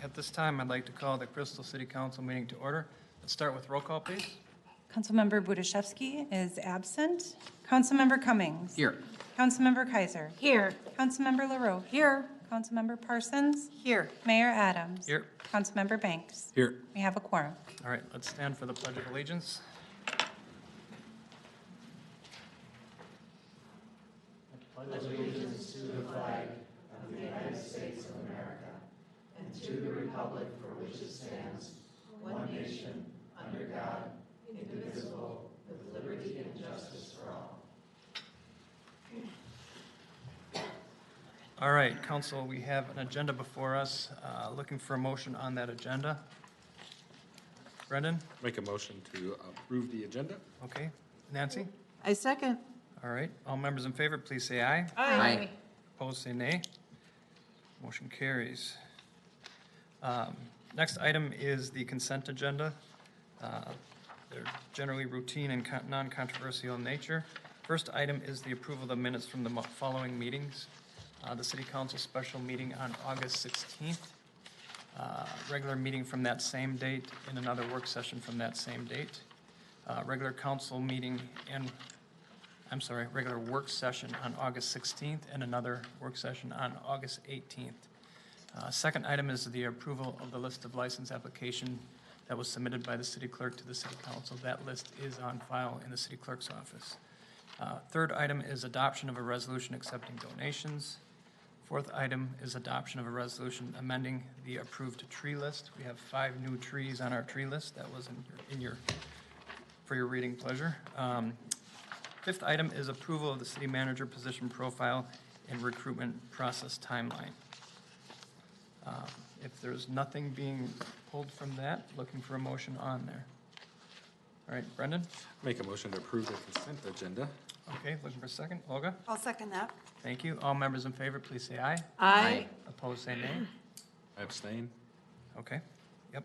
At this time, I'd like to call the Crystal City Council meeting to order. Let's start with roll call, please. Councilmember Budashevsky is absent. Councilmember Cummings. Here. Councilmember Kaiser. Here. Councilmember LaRoe. Here. Councilmember Parsons. Here. Mayor Adams. Here. Councilmember Banks. Here. We have a quorum. All right, let's stand for the Pledge of Allegiance. All right, Council, we have an agenda before us. Looking for a motion on that agenda. Brendan? Make a motion to approve the agenda. Okay. Nancy? I second. All right, all members in favor, please say aye. Aye. Opposed, say nay. Motion carries. Next item is the consent agenda. They're generally routine and non-controversial in nature. First item is the approval of the minutes from the following meetings. The City Council special meeting on August 16th, regular meeting from that same date, and another work session from that same date. Regular council meeting and, regular work session on August 16th and another work session on August 18th. Second item is the approval of the list of license application that was submitted by the city clerk to the city council. That list is on file in the city clerk's office. Third item is adoption of a resolution accepting donations. Fourth item is adoption of a resolution amending the approved tree list. We have 5 new trees on our tree list. That was for your reading pleasure. Fifth item is approval of the city manager position profile and recruitment process timeline. If there's nothing being pulled from that, looking for a motion on there. All right, Brendan? Make a motion to approve the consent agenda. Okay, looking for a second. Olga? I'll second that. Thank you. All members in favor, please say aye. Aye. Opposed, say nay. I abstain. Okay, yep.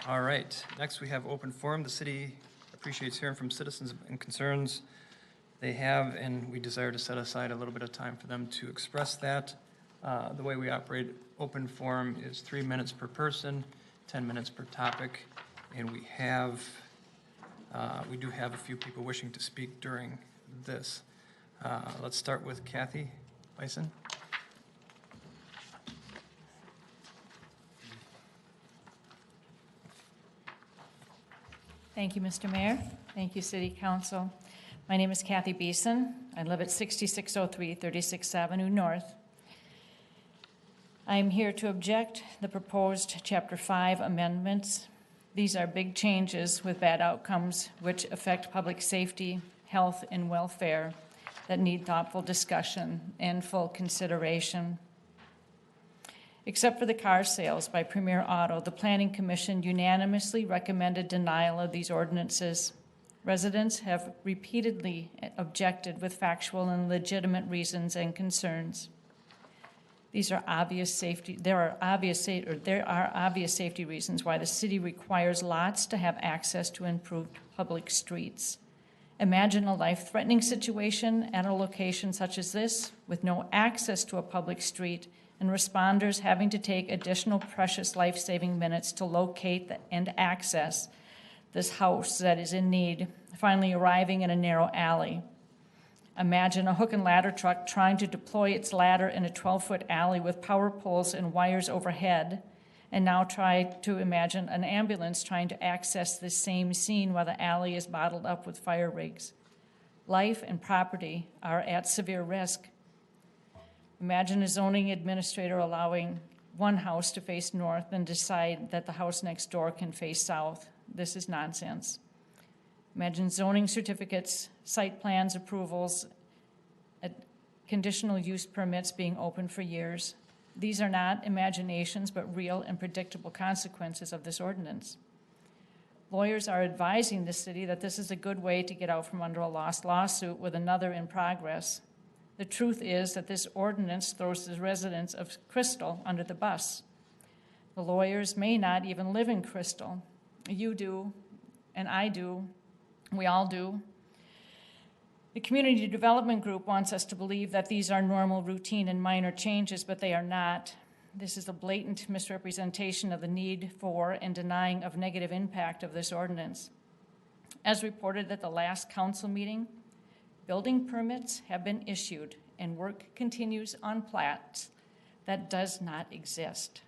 All right, next we have open forum. The city appreciates hearing from citizens and concerns they have, and we desire to set aside a little bit of time for them to express that. The way we operate open forum is 3 minutes per person, 10 minutes per topic, and we do have a few people wishing to speak during this. Let's start with Kathy Bison. Thank you, Mr. Mayor. Thank you, City Council. My name is Kathy Beeson. I live at 6603 36th Avenue North. I am here to object the proposed Chapter 5 amendments. These are big changes with bad outcomes which affect public safety, health, and welfare that need thoughtful discussion and full consideration. Except for the car sales by Premier Auto, the Planning Commission unanimously recommended denial of these ordinances. Residents have repeatedly objected with factual and legitimate reasons and concerns. There are obvious safety reasons why the city requires lots to have access to improved public streets. Imagine a life-threatening situation at a location such as this with no access to a public street and responders having to take additional precious life-saving minutes to locate and access this house that is in need, finally arriving in a narrow alley. Imagine a hook and ladder truck trying to deploy its ladder in a 12-foot alley with power poles and wires overhead, and now try to imagine an ambulance trying to access this same scene while the alley is bottled up with fire rigs. Life and property are at severe risk. Imagine a zoning administrator allowing one house to face north and decide that the house next door can face south. This is nonsense. Imagine zoning certificates, site plans, approvals, conditional use permits being open for years. These are not imaginations, but real and predictable consequences of this ordinance. Lawyers are advising the city that this is a good way to get out from under a lost lawsuit with another in progress. The truth is that this ordinance throws the residents of Crystal under the bus. The lawyers may not even live in Crystal. You do, and I do. We all do. The Community Development Group wants us to believe that these are normal, routine, and minor changes, but they are not. This is a blatant misrepresentation of the need for and denying of negative impact of this ordinance. As reported at the last council meeting, building permits have been issued and work continues on plats that does not exist.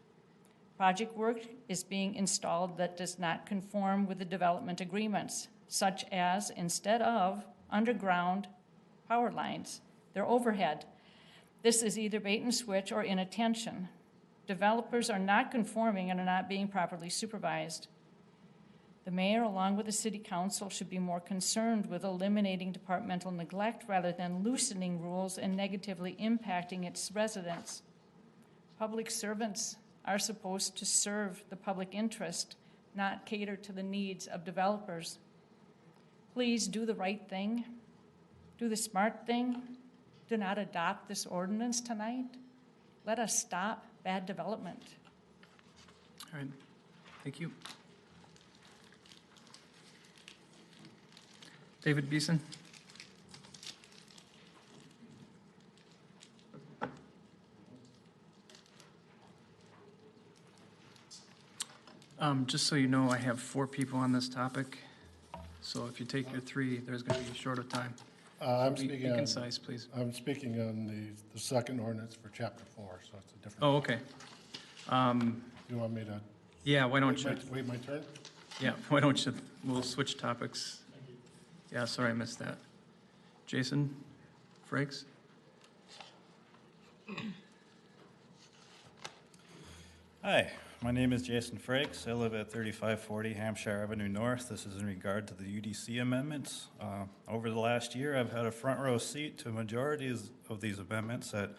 Project work is being installed that does not conform with the development agreements, such as instead of underground power lines, they're overhead. This is either bait and switch or inattention. Developers are not conforming and are not being properly supervised. The mayor, along with the city council, should be more concerned with eliminating departmental neglect rather than loosening rules and negatively impacting its residents. Public servants are supposed to serve the public interest, not cater to the needs of developers. Please do the right thing. Do the smart thing. Do not adopt this ordinance tonight. Let us stop bad development. All right, thank you. David Beeson? Just so you know, I have 4 people on this topic, so if you take your 3, there's going to be a shorter time. Be concise, please. I'm speaking on the second ordinance for chapter 4, so it's a different. Oh, okay. You want me to? Yeah, why don't you? Wait my turn? Yeah, why don't you, we'll switch topics. Yeah, sorry, I missed that. Jason Frakes? Hi, my name is Jason Frakes. I live at 3540 Hampshire Avenue North. This is in regard to the UDC amendments. Over the last year, I've had a front row seat to majorities of these amendments at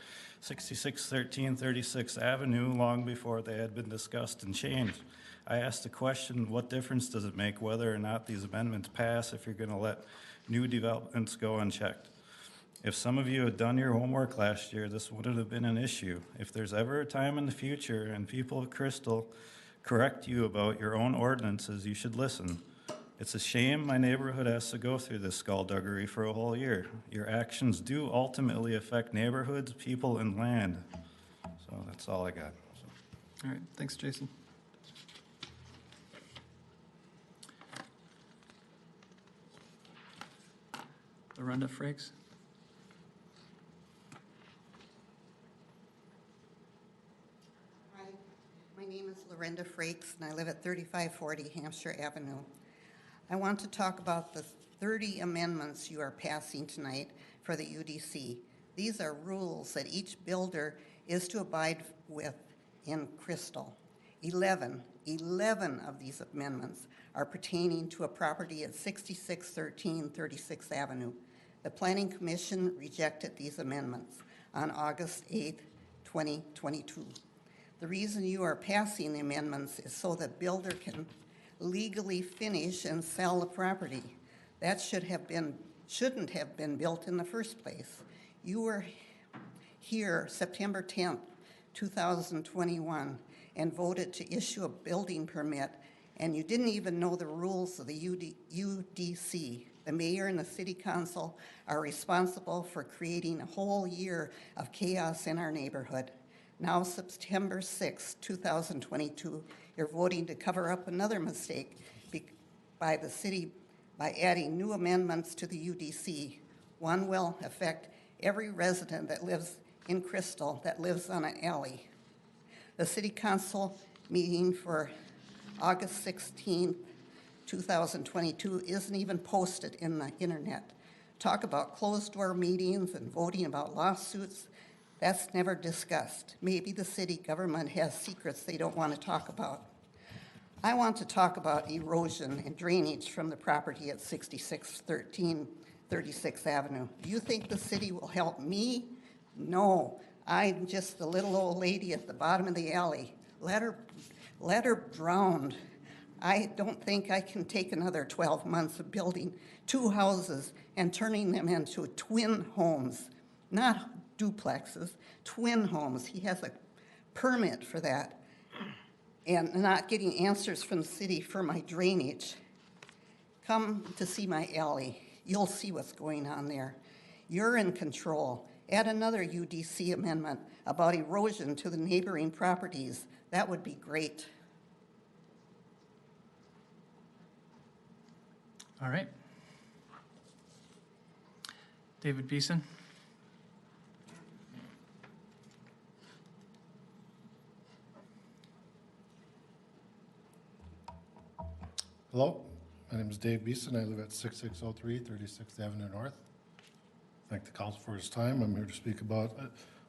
6613 36th Avenue long before they had been discussed and changed. I asked the question, what difference does it make whether or not these amendments pass if you're going to let new developments go unchecked? If some of you had done your homework last year, this wouldn't have been an issue. If there's ever a time in the future and people of Crystal correct you about your own ordinances, you should listen. It's a shame my neighborhood has to go through this skullduggery for a whole year. Your actions do ultimately affect neighborhoods, people, and land. So that's all I got. All right, thanks, Jason. Lorenda Frakes? Hi, my name is Lorenda Frakes, and I live at 3540 Hampshire Avenue. I want to talk about the 30 amendments you are passing tonight for the UDC. These are rules that each builder is to abide with in Crystal. 11 of these amendments are pertaining to a property at 6613 36th Avenue. The Planning Commission rejected these amendments on August 8, 2022. The reason you are passing the amendments is so that builder can legally finish and sell the property. That shouldn't have been built in the first place. You were here September 10th, 2021, and voted to issue a building permit, and you didn't even know the rules of the UDC. The mayor and the city council are responsible for creating a whole year of chaos in our neighborhood. Now, September 6, 2022, you're voting to cover up another mistake by the city by adding new amendments to the UDC. One will affect every resident that lives in Crystal that lives on an alley. The city council meeting for August 16, 2022 isn't even posted in the internet. Talk about closed-door meetings and voting about lawsuits. That's never discussed. Maybe the city government has secrets they don't want to talk about. I want to talk about erosion and drainage from the property at 6613 36th Avenue. Do you think the city will help me? No, I'm just the little old lady at the bottom of the alley. Let her drown. I don't think I can take another 12 months of building 2 houses and turning them into twin homes, not duplexes, twin homes. He has a permit for that, and not getting answers from the city for my drainage. Come to see my alley. you'll see what's going on there. You're in control. Add another UDC amendment about erosion to the neighboring properties. That would be great. All right. David Beeson? Hello, my name is Dave Beeson. I live at 6603 36th Avenue North. Thank the council for his time. I'm here to speak about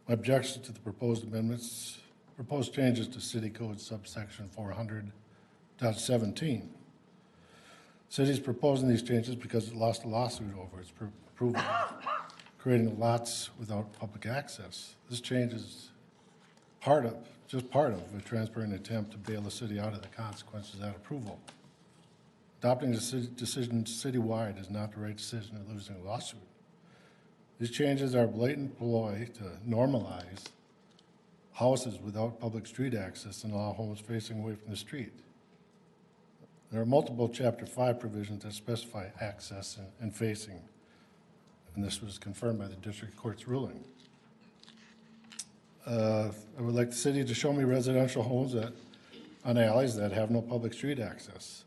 my objection to the proposed amendments, proposed changes to City Code subsection 400.17. City's proposing these changes because it lost a lawsuit over its approval, creating lots without public access. This change is just part of a transparent attempt to bail the city out of the consequences of that approval. Adopting the decision citywide is not the right decision in losing a lawsuit. These changes are a blatant ploy to normalize houses without public street access and allow homes facing away from the street. There are multiple Chapter 5 provisions that specify access and facing, and this was confirmed by the district court's ruling. I would like the city to show me residential homes on alleys that have no public street access.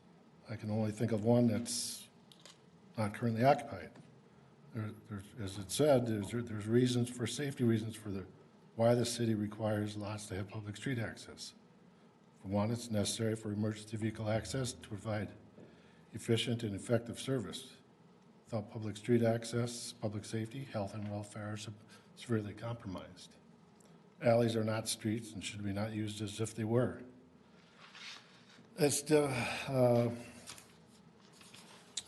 I can only think of one that's not currently occupied. As it said, there's reasons for safety reasons for why the city requires lots to have public street access. For one, it's necessary for emergency vehicle access to provide efficient and effective service. Without public street access, public safety, health, and welfare are severely compromised. Alleys are not streets and should be not used as if they were.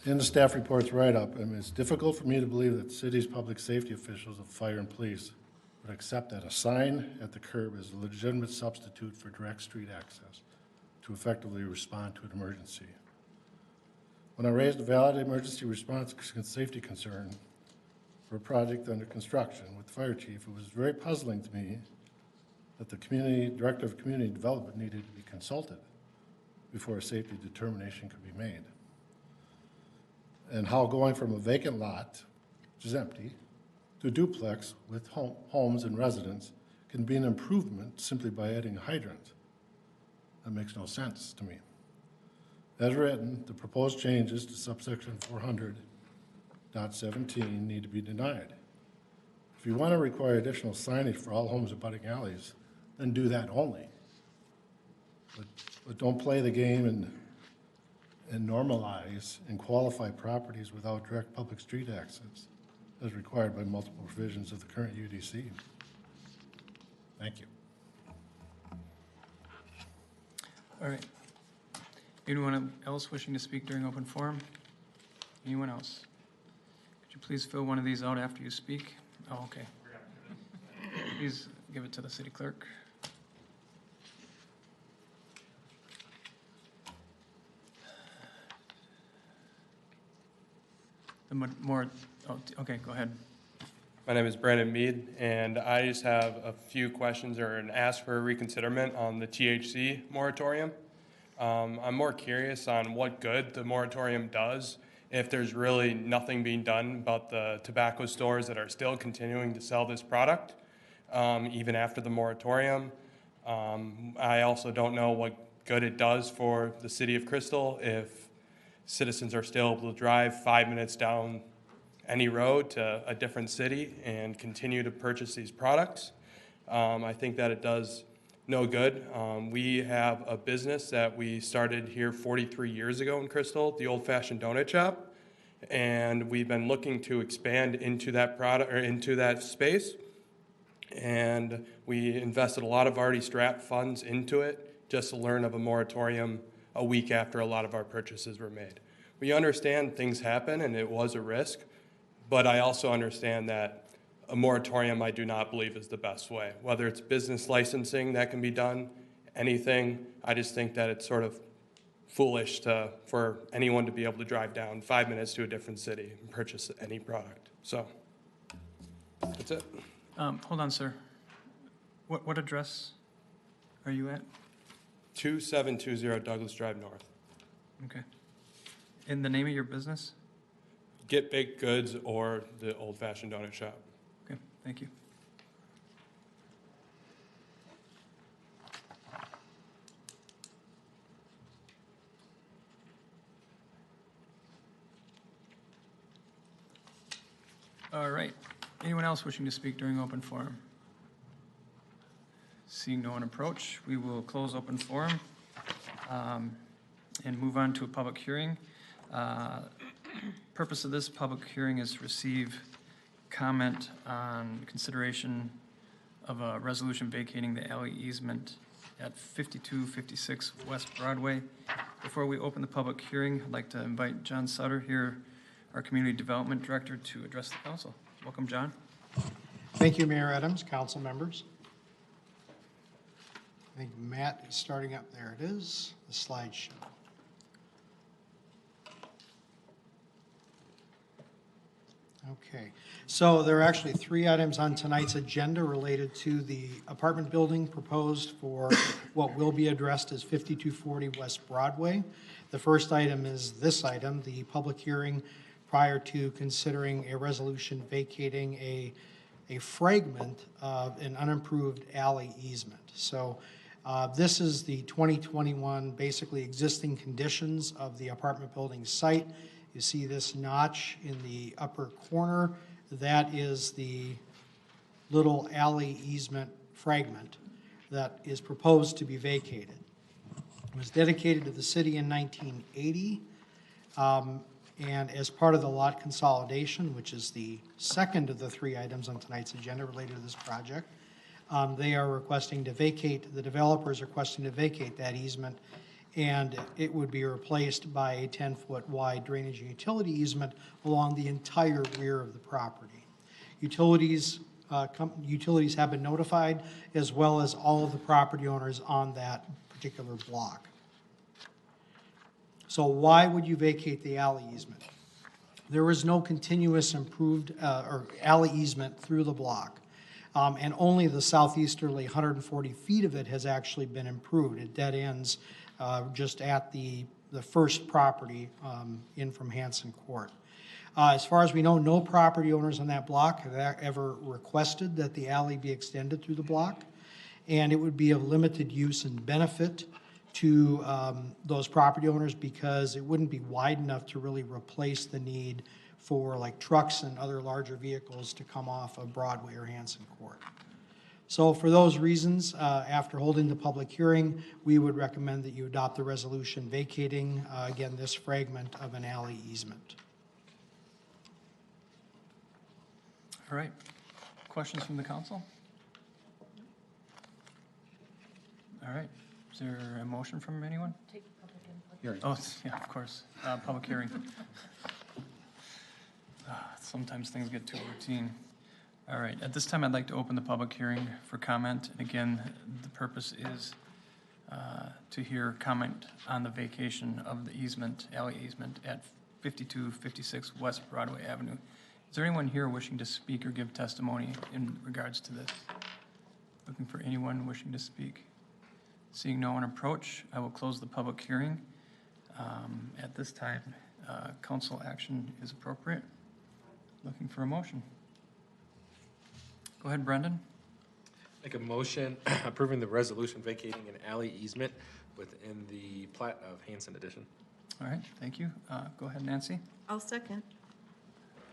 In the staff report's write-up, it's difficult for me to believe that the city's public safety officials of fire and police would accept that a sign at the curb is a legitimate substitute for direct street access to effectively respond to an emergency. When I raised a valid emergency response safety concern for a project under construction with the fire chief, it was very puzzling to me that the director of community development needed to be consulted before a safety determination could be made. And how going from a vacant lot, which is empty, to a duplex with homes and residents can be an improvement simply by adding a hydrant. That makes no sense to me. As written, the proposed changes to subsection 400.17 need to be denied. If you want to require additional signage for all homes abutting alleys, then do that only. But don't play the game and normalize and qualify properties without direct public street access as required by multiple provisions of the current UDC. Thank you. All right. Anyone else wishing to speak during open forum? Anyone else? Could you please fill one of these out after you speak? Oh, okay. Please give it to the city clerk. Okay, go ahead. My name is Brandon Mead, and I just have a few questions or an ask for reconsiderment on the THC moratorium. I'm more curious on what good the moratorium does, if there's really nothing being done about the tobacco stores that are still continuing to sell this product, even after the moratorium. I also don't know what good it does for the city of Crystal if citizens are still able to drive 5 minutes down any road to a different city and continue to purchase these products. I think that it does no good. We have a business that we started here 43 years ago in Crystal, the Old Fashioned Donut Shop, and we've been looking to expand into that product or into that space. And we invested a lot of already strapped funds into it just to learn of a moratorium a week after a lot of our purchases were made. We understand things happen and it was a risk, but I also understand that a moratorium I do not believe is the best way. Whether it's business licensing that can be done, anything, I just think that it's sort of foolish for anyone to be able to drive down 5 minutes to a different city and purchase any product. So, that's it. Hold on, sir. What address are you at? 2720 Douglas Drive North. Okay. And the name of your business? Get Baked Goods or the Old Fashioned Donut Shop. Okay, thank you. All right. Anyone else wishing to speak during open forum? Seeing no one approach, we will close open forum and move on to a public hearing. Purpose of this public hearing is to receive comment on consideration of a resolution vacating the alley easement at 5256 West Broadway. Before we open the public hearing, I'd like to invite John Sutter here, our Community Development Director, to address the council. Welcome, John. Thank you, Mayor Adams, council members. I think Matt is starting up. There it is, the slideshow. Okay, so there are actually 3 items on tonight's agenda related to the apartment building proposed for what will be addressed as 5240 West Broadway. The first item is this item, the public hearing prior to considering a resolution vacating a fragment of an unimproved alley easement. So this is the 2021 basically existing conditions of the apartment building site. You see this notch in the upper corner. That is the little alley easement fragment that is proposed to be vacated. It was dedicated to the city in 1980. And as part of the lot consolidation, which is the second of the 3 items on tonight's agenda related to this project, they are requesting to vacate, the developers are requesting to vacate that easement, and it would be replaced by a 10-foot wide drainage and utility easement along the entire rear of the property. Utilities have been notified, as well as all of the property owners on that particular block. So why would you vacate the alley easement? There is no continuous improved or alley easement through the block. And only the southeasterly 140 feet of it has actually been improved. It dead ends just at the first property in from Hanson Court. As far as we know, no property owners on that block have ever requested that the alley be extended through the block, and it would be of limited use and benefit to those property owners because it wouldn't be wide enough to really replace the need for like trucks and other larger vehicles to come off of Broadway or Hanson Court. So for those reasons, after holding the public hearing, we would recommend that you adopt the resolution vacating, again, this fragment of an alley easement. All right. Questions from the council? All right. Is there a motion from anyone? Take public input. Oh, yeah, of course. Public hearing. Sometimes things get too routine. All right, at this time, I'd like to open the public hearing for comment. And again, the purpose is to hear comment on the vacation of the easement, alley easement at 5256 West Broadway Avenue. Is there anyone here wishing to speak or give testimony in regards to this? Looking for anyone wishing to speak? Seeing no one approach, I will close the public hearing. At this time, council action is appropriate. Looking for a motion. Go ahead, Brendan. Make a motion approving the resolution vacating an alley easement within the plat of Hanson Edition. All right, thank you. Go ahead, Nancy. I'll second.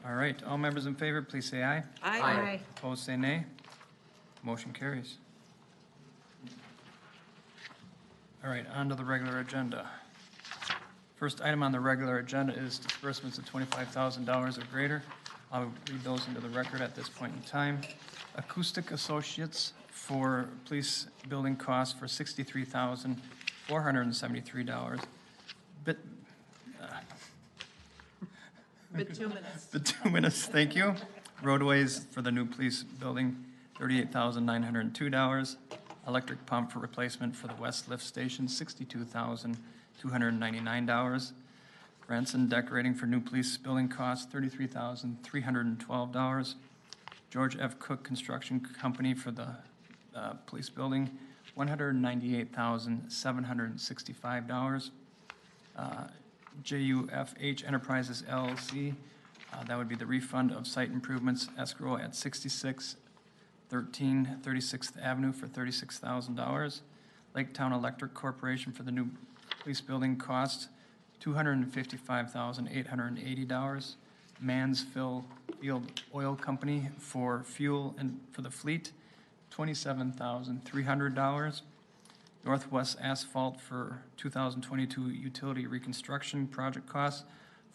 All right, all members in favor, please say aye. Aye. Opposed, say nay. Motion carries. All right, on to the regular agenda. First item on the regular agenda is disbursements of $25,000 or greater. I'll read those into the record at this point in time. Acoustic Associates for police building costs for $63,473. Bituminous, thank you. Roadways for the new police building, $38,902. Electric pump for replacement for the West Lift Station, $62,299. Rents and decorating for new police building costs, $33,312. George F. Cook Construction Company for the police building, $198,765. JUFH Enterprises LLC That would be the refund of site improvements escrow at 6613 36th Avenue for $36,000. Lake Town Electric Corporation for the new police building cost $255,880. Mansfield Oil Company for fuel and for the fleet, $27,300. Northwest Asphalt for 2022 utility reconstruction project costs,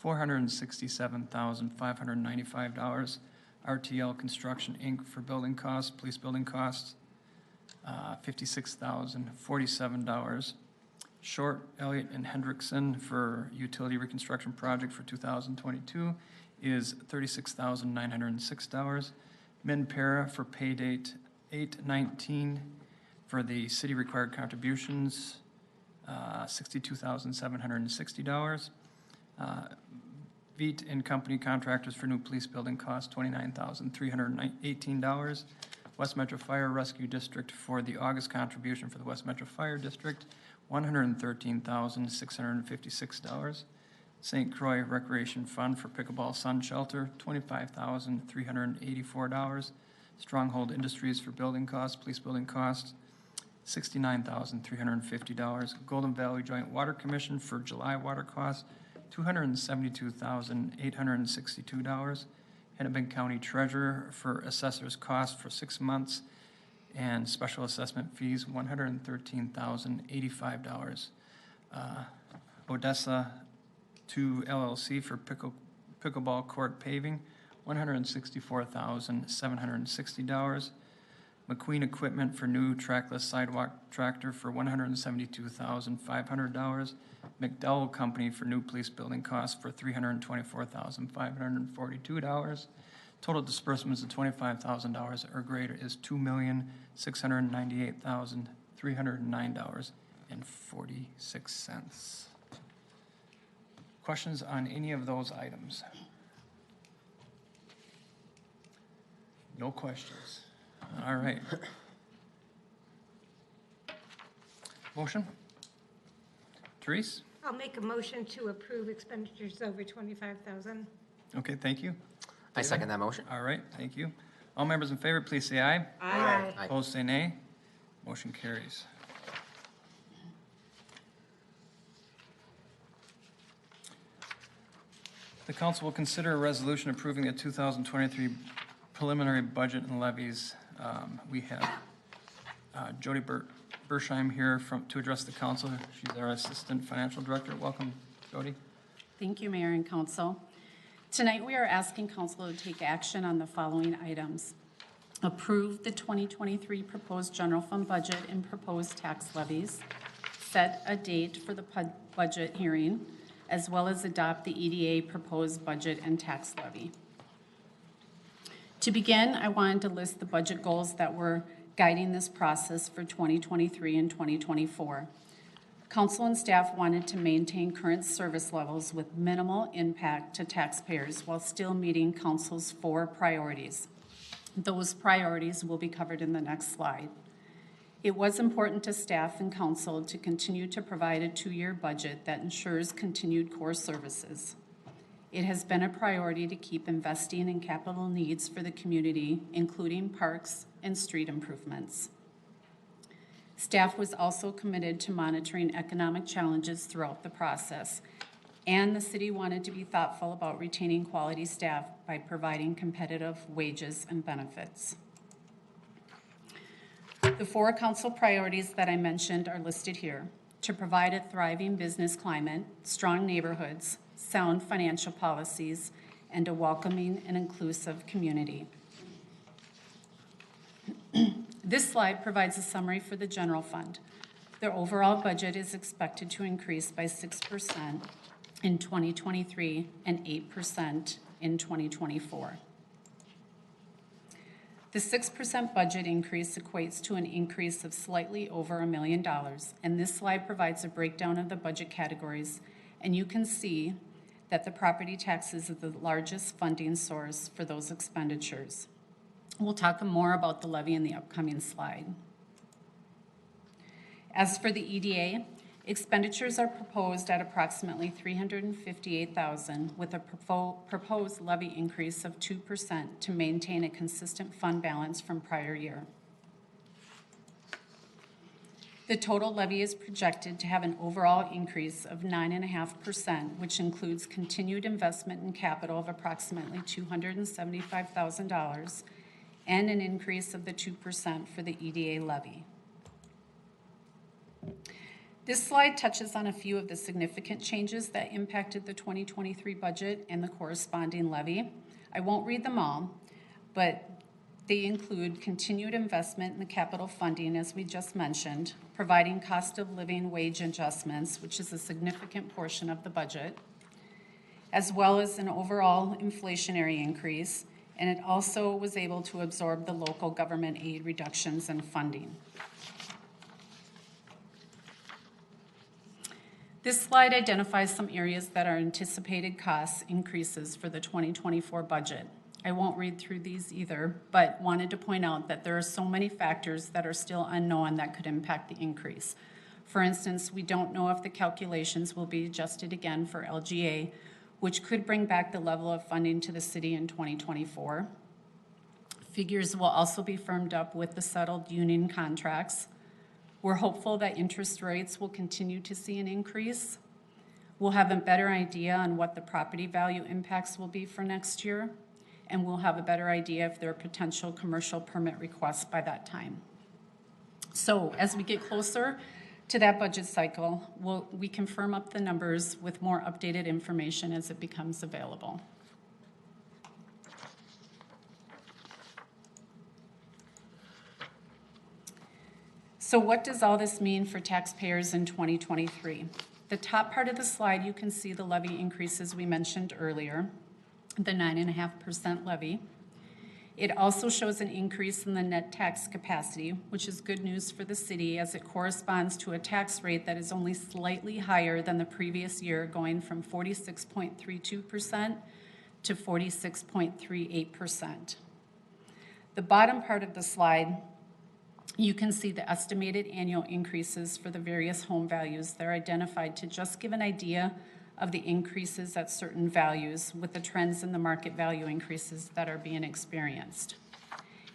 $467,595. RTL Construction, Inc. for building costs, police building costs, $56,047. Short, Elliott and Hendrickson for utility reconstruction project for 2022 is $36,906. Min-Para for pay date 8/19 for the city required contributions, $62,760. Veet and Company contractors for new police building costs, $29,318. West Metro Fire Rescue District for the August contribution for the West Metro Fire District, $113,656. St. Croix Recreation Fund for Pickleball Sun Shelter, $25,384. Stronghold Industries for building costs, police building costs, $69,350. Golden Valley Joint Water Commission for July water costs, $272,862. Hennepin County Treasurer for assessor's costs for 6 months and special assessment fees, $113,085. Odessa 2 LLC for pickleball court paving, $164,760. McQueen Equipment for new trackless sidewalk tractor for $172,500. McDowell Company for new police building costs for $324,542. Total disbursements of $25,000 or greater is $2,698,309.46. Questions on any of those items? No questions. All right. Motion? Therese? I'll make a motion to approve expenditures over 25,000. Okay, thank you. I second that motion. All right, thank you. All members in favor, please say aye. Aye. Aye. Opposed, say nay. Motion carries. The council will consider a resolution approving the 2023 preliminary budget and levies. We have Jody Bersheim here to address the council. She's our Assistant Financial Director. Welcome, Jody. Thank you, Mayor and Council. Tonight, we are asking Council to take action on the following items. Approve the 2023 proposed general fund budget and proposed tax levies. Set a date for the budget hearing, as well as adopt the EDA proposed budget and tax levy. To begin, I wanted to list the budget goals that were guiding this process for 2023 and 2024. Council and staff wanted to maintain current service levels with minimal impact to taxpayers while still meeting Council's 4 priorities. Those priorities will be covered in the next slide. It was important to staff and Council to continue to provide a 2-year budget that ensures continued core services. It has been a priority to keep investing in capital needs for the community, including parks and street improvements. Staff was also committed to monitoring economic challenges throughout the process, and the city wanted to be thoughtful about retaining quality staff by providing competitive wages and benefits. The 4 council priorities that I mentioned are listed here: to provide a thriving business climate, strong neighborhoods, sound financial policies, and a welcoming and inclusive community. This slide provides a summary for the general fund. Their overall budget is expected to increase by 6% in 2023 and 8% in 2024. The 6% budget increase equates to an increase of slightly over $1 million, and this slide provides a breakdown of the budget categories, and you can see that the property taxes are the largest funding source for those expenditures. We'll talk more about the levy in the upcoming slide. As for the EDA, Expenditures are proposed at approximately $358,000 with a proposed levy increase of 2% to maintain a consistent fund balance from prior year. The total levy is projected to have an overall increase of 9.5%, which includes continued investment in capital of approximately $275,000 and an increase of the 2% for the EDA levy. This slide touches on a few of the significant changes that impacted the 2023 budget and the corresponding levy. I won't read them all, but they include continued investment in the capital funding, as we just mentioned, providing cost of living wage adjustments, which is a significant portion of the budget, as well as an overall inflationary increase, and it also was able to absorb the local government aid reductions and funding. This slide identifies some areas that are anticipated cost increases for the 2024 budget. I won't read through these either, but wanted to point out that there are so many factors that are still unknown that could impact the increase. For instance, we don't know if the calculations will be adjusted again for LGA, which could bring back the level of funding to the city in 2024. Figures will also be firmed up with the settled union contracts. We're hopeful that interest rates will continue to see an increase. We'll have a better idea on what the property value impacts will be for next year, and we'll have a better idea if there are potential commercial permit requests by that time. So as we get closer to that budget cycle, we can firm up the numbers with more updated information as it becomes available. So what does all this mean for taxpayers in 2023? The top part of the slide, you can see the levy increases we mentioned earlier, the 9.5% levy. It also shows an increase in the net tax capacity, which is good news for the city as it corresponds to a tax rate that is only slightly higher than the previous year, going from 46.32% to 46.38%. The bottom part of the slide, you can see the estimated annual increases for the various home values. They're identified to just give an idea of the increases at certain values with the trends in the market value increases that are being experienced.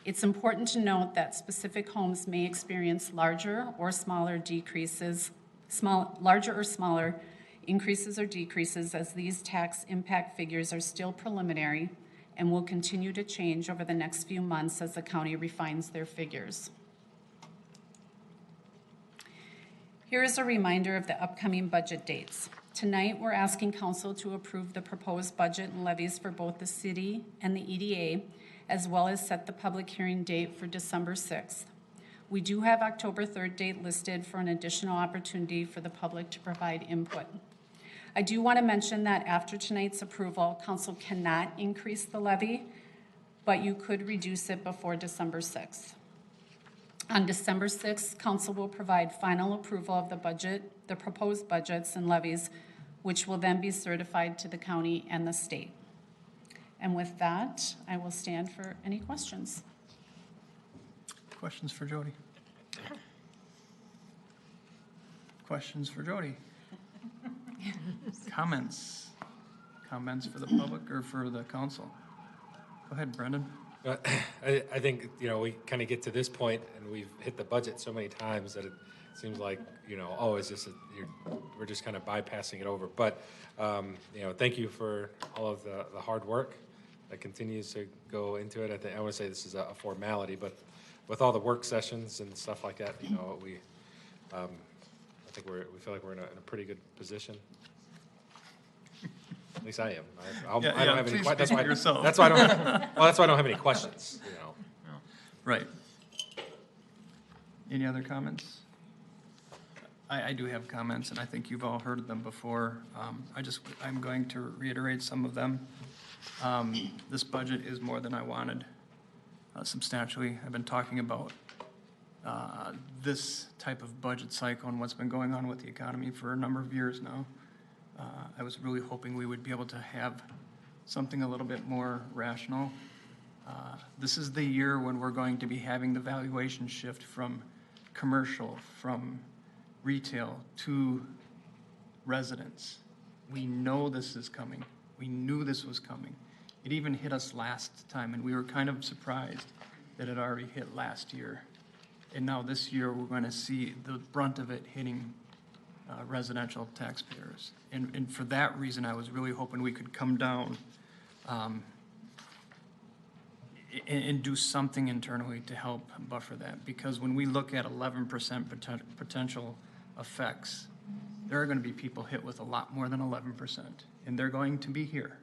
It's important to note that specific homes may experience larger or smaller increases or decreases, as these tax impact figures are still preliminary and will continue to change over the next few months as the county refines their figures. Here is a reminder of the upcoming budget dates. Tonight, we're asking council to approve the proposed budget and levies for both the city and the EDA, as well as set the public hearing date for December 6th. We do have October 3rd date listed for an additional opportunity for the public to provide input. I do want to mention that after tonight's approval, council cannot increase the levy, but you could reduce it before December 6th. On December 6th, council will provide final approval of the budget, the proposed budgets and levies, which will then be certified to the county and the state. And with that, I will stand for any questions. Questions for Jody? Questions for Jody? Comments? Comments for the public or for the council? Go ahead, Brendan. I think, we kind of get to this point and we've hit the budget so many times that it seems like, we're just kind of bypassing it over. But, thank you for all of the hard work that continues to go into it. I want to say this is a formality, but with all the work sessions and stuff like that, I think we feel like we're in a pretty good position. At least I am. I don't have any questions. That's why I don't have any questions. Right. Any other comments? I do have comments, and I think you've all heard them before. I'm going to reiterate some of them. This budget is more than I wanted, substantially. I've been talking about this type of budget cycle and what's been going on with the economy for a number of years now. I was really hoping we would be able to have something a little bit more rational. This is the year when we're going to be having the valuation shift from commercial, from retail to residents. We know this is coming. We knew this was coming. It even hit us last time, and we were kind of surprised that it already hit last year. And now this year, we're going to see the brunt of it hitting residential taxpayers. And for that reason, I was really hoping we could come down and do something internally to help buffer that. Because when we look at 11% potential effects, there are going to be people hit with a lot more than 11%. And they're going to be here.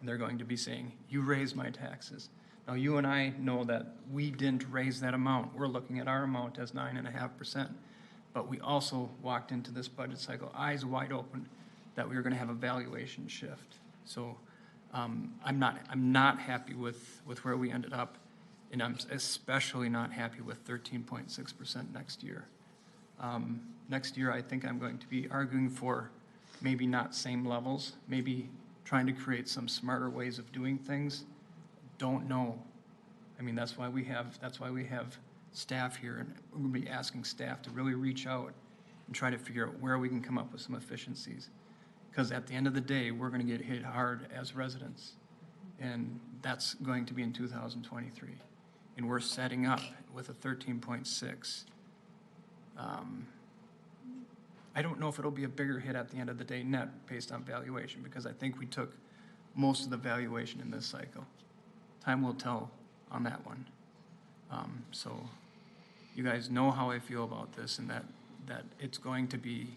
And they're going to be saying, you raised my taxes. Now, you and I know that we didn't raise that amount. We're looking at our amount as 9.5%. But we also walked into this budget cycle eyes wide open that we were going to have a valuation shift. So I'm not happy with where we ended up, and I'm especially not happy with 13.6% next year. Next year, I think I'm going to be arguing for maybe not same levels, maybe trying to create some smarter ways of doing things. Don't know. I mean, that's why we have staff here, and we're going to be asking staff to really reach out and try to figure out where we can come up with some efficiencies. Because at the end of the day, we're going to get hit hard as residents, and that's going to be in 2023. And we're setting up with a 13.6. I don't know if it'll be a bigger hit at the end of the day net based on valuation, because I think we took most of the valuation in this cycle. Time will tell on that one. So you guys know how I feel about this, and that it's going to be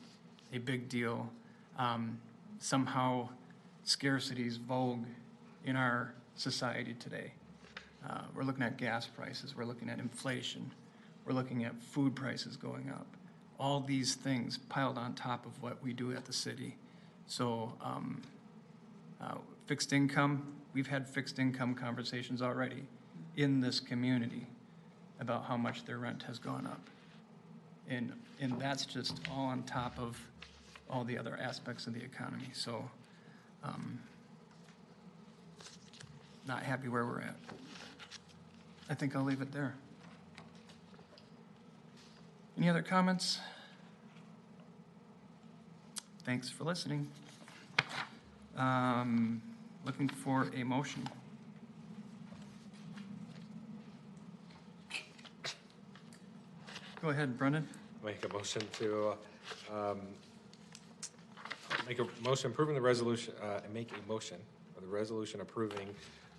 a big deal. Somehow scarcity is vogue in our society today. We're looking at gas prices, we're looking at inflation, we're looking at food prices going up. All these things piled on top of what we do at the city. So fixed income, we've had fixed income conversations already in this community about how much their rent has gone up. And that's just all on top of all the other aspects of the economy. So not happy where we're at. I think I'll leave it there. Any other comments? Thanks for listening. Looking for a motion. Go ahead, Brendan. Make a motion to approving the resolution, make a motion for the resolution approving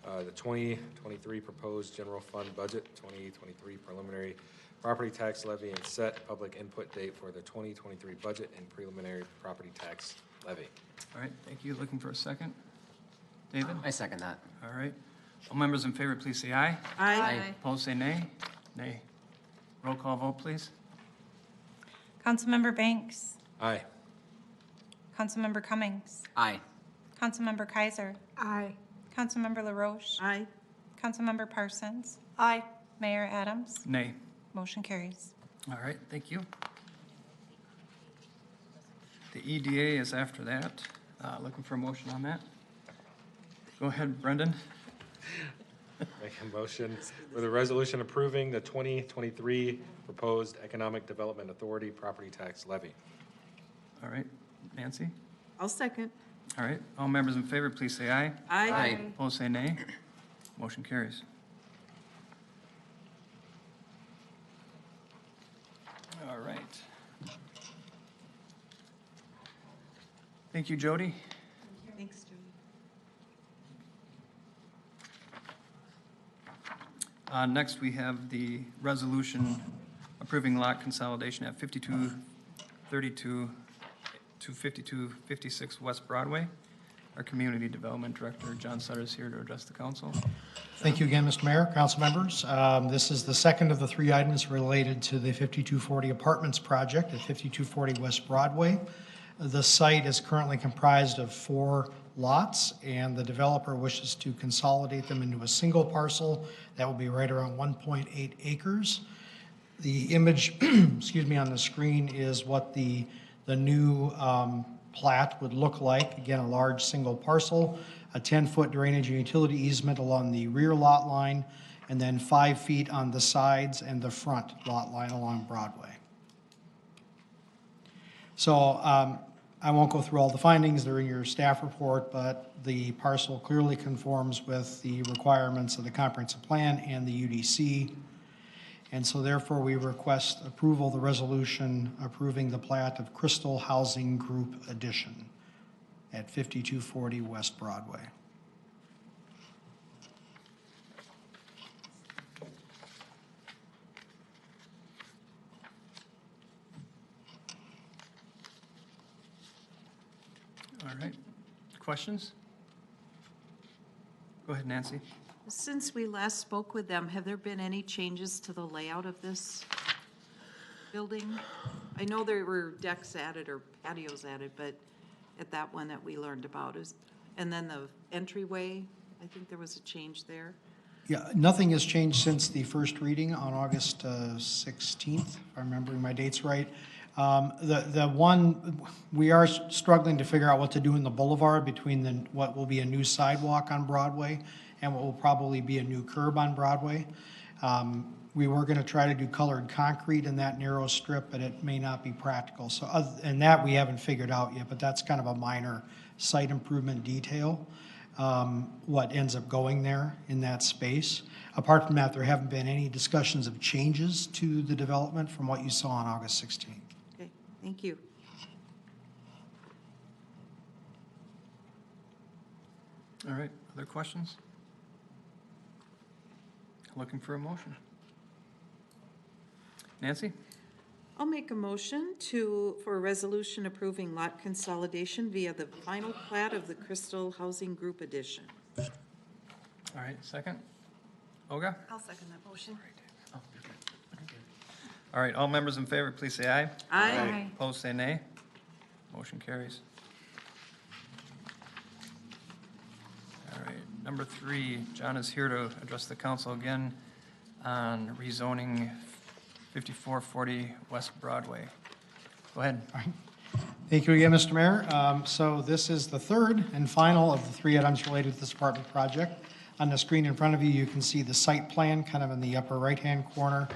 the 2023 proposed general fund budget, 2023 preliminary property tax levy, and set public input date for the 2023 budget and preliminary property tax levy. All right, thank you. Looking for a second? David? I second that. All right. All members in favor, please say aye. Aye. Opposed, say nay. Nay. Roll call vote, please. Councilmember Banks. Aye. Councilmember Cummings. Aye. Councilmember Kaiser. Aye. Councilmember LaRoche. Aye. Councilmember Parsons. Aye. Mayor Adams. Nay. Motion carries. All right, thank you. The EDA is after that. Looking for a motion on that. Go ahead, Brendan. Make a motion for the resolution approving the 2023 proposed Economic Development Authority property tax levy. All right, Nancy. I'll second. All right, all members in favor, please say aye. Aye. Opposed, say nay. Motion carries. All right. Thank you, Jody. Thanks, Judy. Next, we have the resolution approving lot consolidation at 5232 to 5256 West Broadway. Our Community Development Director, John Sutter, is here to address the council. Thank you again, Mr. Mayor, council members. This is the second of the three items related to the 5240 Apartments project at 5240 West Broadway. The site is currently comprised of 4 lots, and the developer wishes to consolidate them into a single parcel that will be right around 1.8 acres. The image, excuse me, on the screen is what the new plat would look like. Again, a large single parcel, a 10-foot drainage and utility easement along the rear lot line, and then 5 feet on the sides and the front lot line along Broadway. So I won't go through all the findings, they're in your staff report, but the parcel clearly conforms with the requirements of the comprehensive plan and the UDC. And so therefore, we request approval of the resolution approving the plat of Crystal Housing Group Addition at 5240 West Broadway. All right. Questions? Go ahead, Nancy. Since we last spoke with them, have there been any changes to the layout of this building? I know there were decks added or patios added, but at that one that we learned about is, and then the entryway, I think there was a change there. Yeah, nothing has changed since the first reading on August 16th, if I'm remembering my dates right. The one, we are struggling to figure out what to do in the boulevard between what will be a new sidewalk on Broadway and what will probably be a new curb on Broadway. We were going to try to do colored concrete in that narrow strip, but it may not be practical. So, and that we haven't figured out yet, but that's kind of a minor site improvement detail, what ends up going there in that space. Apart from that, there haven't been any discussions of changes to the development from what you saw on August 16th. Okay, thank you. All right, other questions? Looking for a motion. Nancy? I'll make a motion for a resolution approving lot consolidation via the final plat of the Crystal Housing Group Addition. All right, second? Olga? I'll second that motion. All right, all members in favor, please say aye. Aye. Opposed, say nay. Motion carries. All right, number 3, John is here to address the council again on rezoning 5440 West Broadway. Go ahead. All right. Thank you again, Mr. Mayor. So this is the third and final of the 3 items related to this apartment project. On the screen in front of you, you can see the site plan kind of in the upper right-hand corner,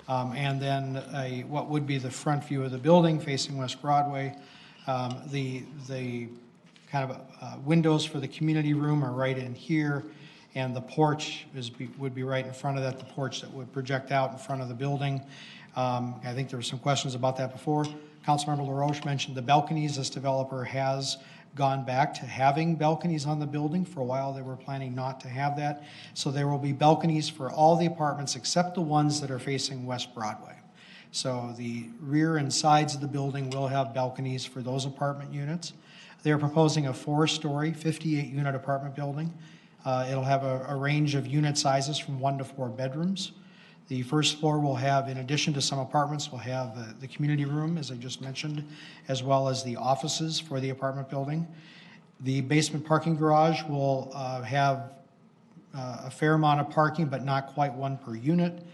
and then what would be the front view of the building facing West Broadway. The kind of windows for the community room are right in here, and the porch would be right in front of that, the porch that would project out in front of the building. I think there were some questions about that before. Councilmember LaRoche mentioned the balconies. This developer has gone back to having balconies on the building. For a while, they were planning not to have that. So there will be balconies for all the apartments except the ones that are facing West Broadway. So the rear and sides of the building will have balconies for those apartment units. They're proposing a 4-story, 58-unit apartment building. It'll have a range of unit sizes from 1 to 4 bedrooms. The first floor will have, in addition to some apartments, will have the community room, as I just mentioned, as well as the offices for the apartment building. The basement parking garage will have a fair amount of parking, but not quite 1 per unit.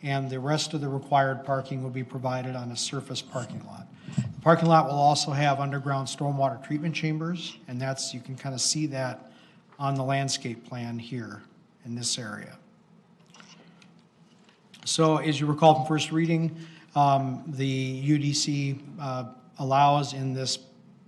And the rest of the required parking will be provided on a surface parking lot. The parking lot will also have underground stormwater treatment chambers, and you can kind of see that on the landscape plan here in this area. So as you recall from first reading, the UDC allows in this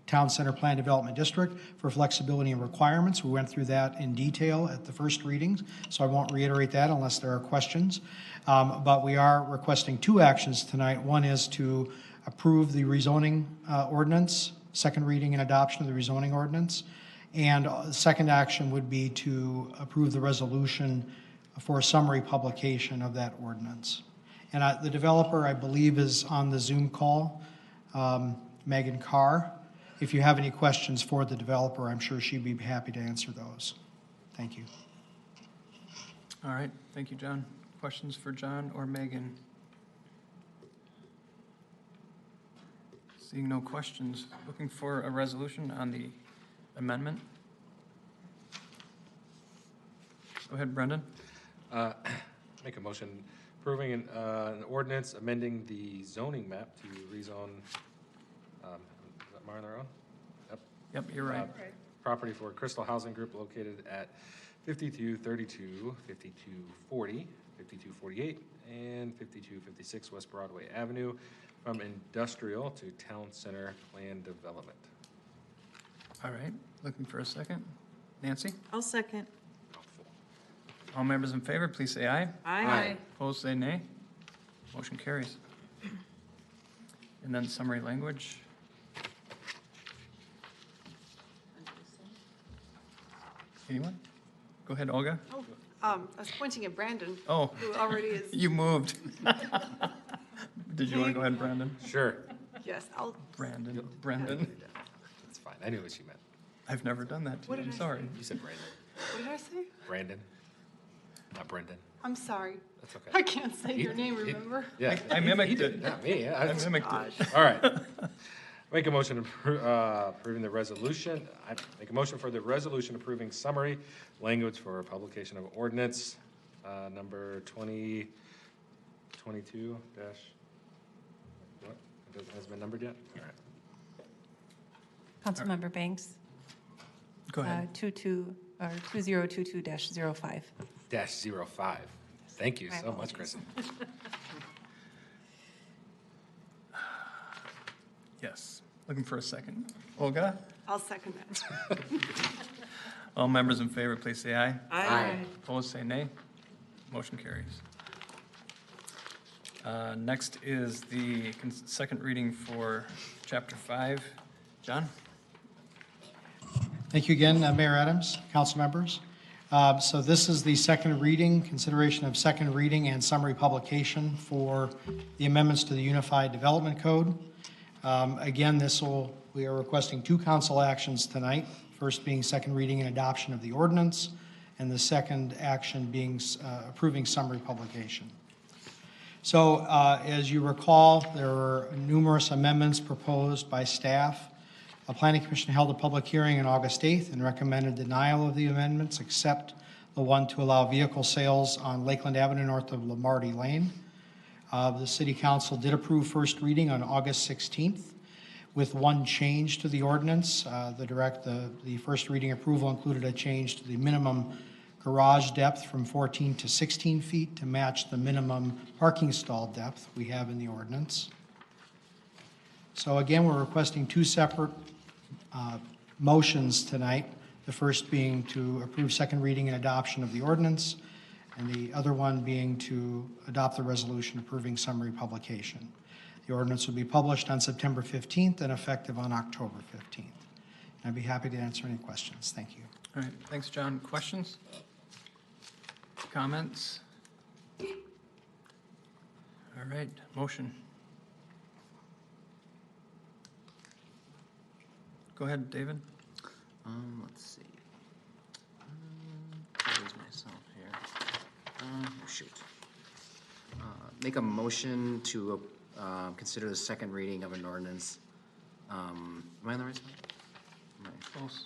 town center plan development district for flexibility and requirements. We went through that in detail at the first readings, so I won't reiterate that unless there are questions. But we are requesting 2 actions tonight. One is to approve the rezoning ordinance, second reading and adoption of the rezoning ordinance. And the second action would be to approve the resolution for a summary publication of that ordinance. And the developer, I believe, is on the Zoom call, Megan Carr. If you have any questions for the developer, I'm sure she'd be happy to answer those. Thank you. All right, thank you, John. Questions for John or Megan? Seeing no questions, looking for a resolution on the amendment. Go ahead, Brendan. Make a motion approving an ordinance amending the zoning map to rezone, is that Martin Road? Yep. Yep, you're right. Property for Crystal Housing Group located at 5232, 5240, 5248, and 5256 West Broadway Avenue from industrial to town center plan development. All right, looking for a second. Nancy? I'll second. Mouthful. All members in favor, please say aye. Aye. Opposed, say nay. Motion carries. And then summary language. Anyone? Go ahead, Olga. I was pointing at Brandon, Oh, who already is, you moved. Did you want to go ahead, Brandon? Sure. yes, I'll, Brandon, Brendan. That's fine. I knew what you meant. I've never done that to What you, did I'm I sorry. You said Brandon. what did I say? Brandon, not Brendan. I'm sorry. That's okay. I can't say your name, remember? Yeah. I mimicked he did, it. Not me. I mimicked it. All right. Make a motion approving the resolution. I make a motion for the resolution approving summary language for publication of ordinance number 2022 dash, what? It hasn't been numbered yet? All right. Councilmember Banks. Go ahead. 2022-05. Dash 05. Thank you My so much, apologies. Kristen. Yes, looking for a second. Olga? I'll second that. All members in favor, please say aye. Aye. Opposed, say nay. Motion carries. Next is the second reading for Chapter 5. John? Thank you again, Mayor Adams, council members. So this is the second reading, consideration of second reading and summary publication for the amendments to the Unified Development Code. Again, we are requesting two council actions tonight, first being second reading and adoption of the ordinance, and the second action being approving summary publication. So as you recall, there were numerous amendments proposed by staff. The Planning Commission held a public hearing on August 8th and recommended denial of the amendments, except the one to allow vehicle sales on Lakeland Avenue north of Lamarty Lane. The City Council did approve first reading on August 16th with one change to the ordinance. The first reading approval included a change to the minimum garage depth from 14 to 16 feet to match the minimum parking stall depth we have in the ordinance. So again, we're requesting two separate motions tonight, the first being to approve second reading and adoption of the ordinance, and the other one being to adopt the resolution approving summary publication. The ordinance will be published on September 15th and effective on October 15th. And I'd be happy to answer any questions. Thank you. All right, thanks, John. Questions? Comments? All right, motion. Go ahead, David. Let's see. Where's myself here? Shoot. Make a motion to consider the second reading of an ordinance. Am I on the right spot? Close.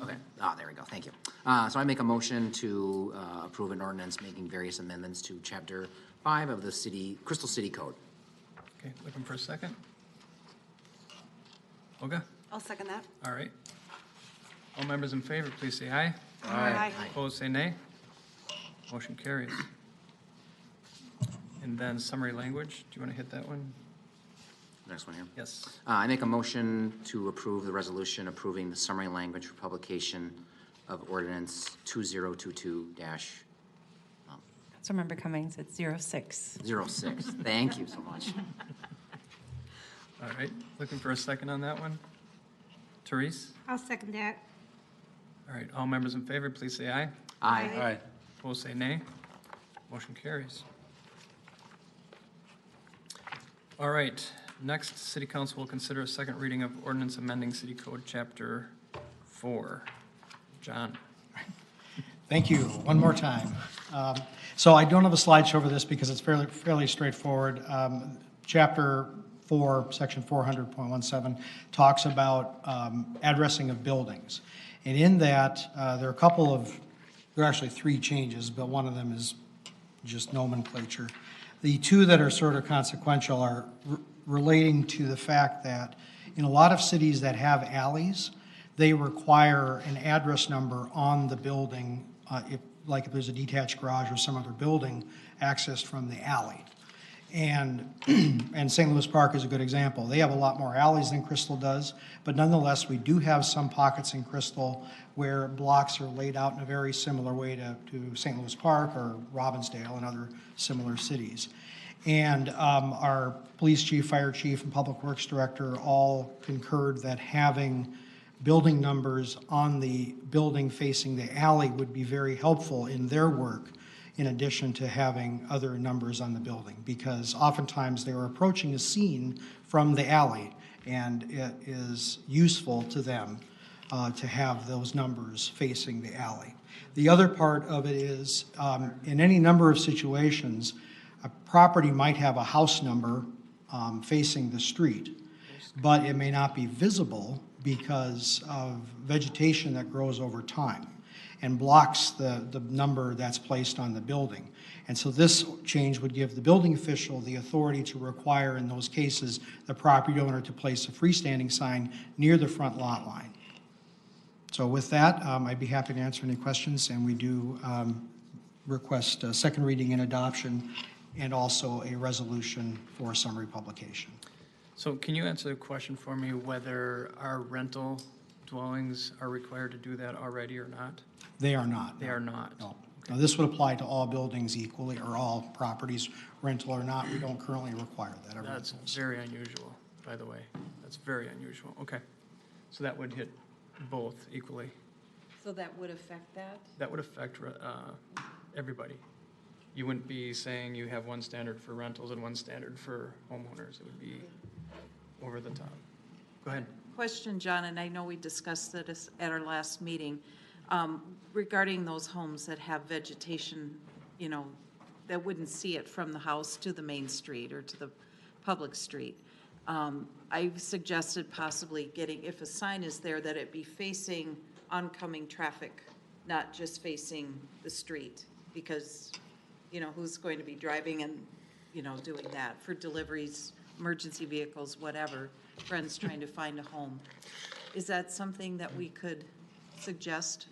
Okay. There we go. Thank you. So I make a motion to approve an ordinance making various amendments to Chapter 5 of the Crystal City Code. Okay, looking for a second. Olga? I'll second that. All right. All members in favor, please say aye. Aye. Opposed, say nay. Motion carries. And then summary language, do you want to hit that one? Next one here. Yes. I make a motion to approve the resolution approving the summary language for publication of ordinance 2022-06. Councilmember Cummings, it's 06. Thank you so much. All right, looking for a second on that one. Therese? I'll second that. All right, all members in favor, please say aye. Aye. Opposed, say nay. Motion carries. All right, next, City Council will consider a second reading of ordinance amending City Code Chapter 4. John? Thank you. One more time. So I don't have a slideshow for this because it's fairly straightforward. Chapter 4, Section 400.17 talks about addressing of buildings. And in that, there are actually three changes, but one of them is just nomenclature. The two that are sort of consequential are relating to the fact that in a lot of cities that have alleys, they require an address number on the building, if there's a detached garage or some other building accessed from the alley. And, and St. Louis Park is a good example. They have a lot more alleys than Crystal does, but nonetheless, we do have some pockets in Crystal where blocks are laid out in a very similar way to St. Louis Park or Robbinsdale and other similar cities. And our police chief, fire chief, and public works director all concurred that having building numbers on the building facing the alley would be very helpful in their work, in addition to having other numbers on the building, because oftentimes they are approaching a scene from the alley, and it is useful to them to have those numbers facing the alley. The other part of it is, in any number of situations, a property might have a house number facing the street, but it may not be visible because of vegetation that grows over time and blocks the number that's placed on the building. And so this change would give the building official the authority to require, in those cases, the property owner to place a freestanding sign near the front lot line. So with that, I'd be happy to answer any questions, and we do request a second reading and adoption, and also a resolution for summary publication. So can you answer the question for me whether our rental dwellings are required to do that already or not? They are not. They are not. No. Now, this would apply to all buildings equally, or all properties, rental or not. We don't currently require that. Our That's rentals. very unusual, by the way. That's very unusual. Okay. So that would hit both equally. So that would affect that? That would affect everybody. You wouldn't be saying you have one standard for rentals and one standard for homeowners. It would be over the top. Go ahead. Question, John, and I know we discussed this at our last meeting, regarding those homes that have vegetation, you know, that wouldn't see it from the house to the main street or to the public street. I've suggested possibly getting, if a sign is there, that it be facing oncoming traffic, not just facing the street, because, you know, who's going to be driving and, you know, doing that for deliveries, emergency vehicles, whatever, friends trying to find a home. Is that something that we could suggest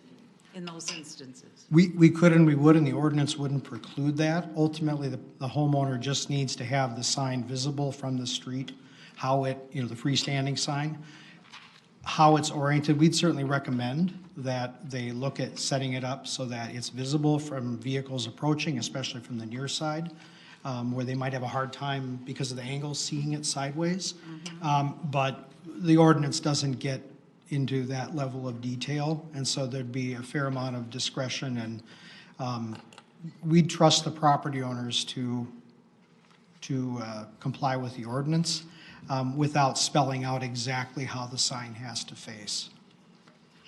in those instances? We could and we would, and the ordinance wouldn't preclude that. Ultimately, the homeowner just needs to have the sign visible from the street, how it, you know, the freestanding sign, how it's oriented. We'd certainly recommend that they look at setting it up so that it's visible from vehicles approaching, especially from the near side, where they might have a hard time because of the angle seeing it sideways. But the ordinance doesn't get into that level of detail, and so there'd be a fair amount of discretion, and we'd trust the property owners to comply with the ordinance without spelling out exactly how the sign has to face.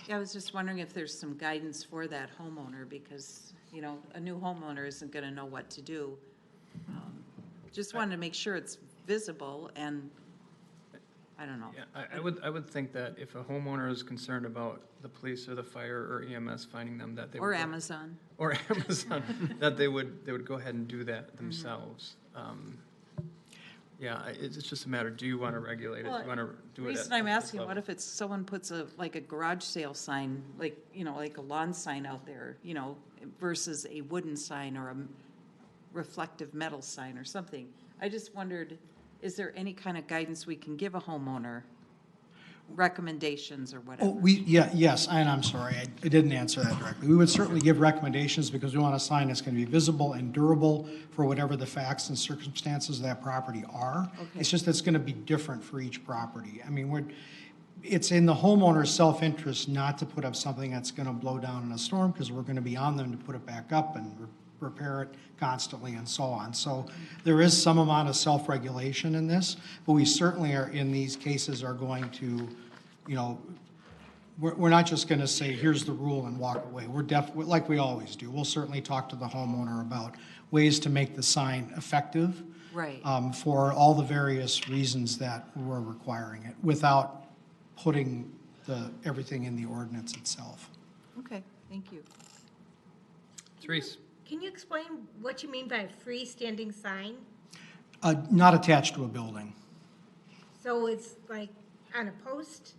Yeah, I was just wondering if there's some guidance for that homeowner, because, you know, a new homeowner isn't going to know what to do. Just wanted to make sure it's visible, and I don't know. Yeah, I would think that if a homeowner is concerned about the police or the fire or EMS finding them, that they would. Or Amazon. Or Amazon, that they would go ahead and do that themselves. Yeah, it's just a matter, do you want to regulate it? Do you want to do it? The reason I'm asking, what if it's someone puts like a garage sale sign, like, you know, like a lawn sign out there, you know, versus a wooden sign or a reflective metal sign or something? I just wondered, is there any kind of guidance we can give a homeowner, recommendations or whatever? Yes, and I'm sorry, I didn't answer that directly. We would certainly give recommendations because we want a sign that's going to be visible and durable for whatever the facts and circumstances of that property are. Okay. It's just it's going to be different for each property. I mean, it's in the homeowner's self-interest not to put up something that's going to blow down in a storm, because we're going to be on them to put it back up and repair it constantly and so on. So there is some amount of self-regulation in this, but we certainly are, in these cases, are going to, you know, we're not just going to say, here's the rule and walk away. We're definitely, like we always do, we'll certainly talk to the homeowner about ways to make the sign effective. Right. For all the various reasons that we're requiring it, without putting everything in the ordinance itself. Okay, thank you. Therese? Can you explain what you mean by a freestanding sign? Not attached to a building. So it's like on a post?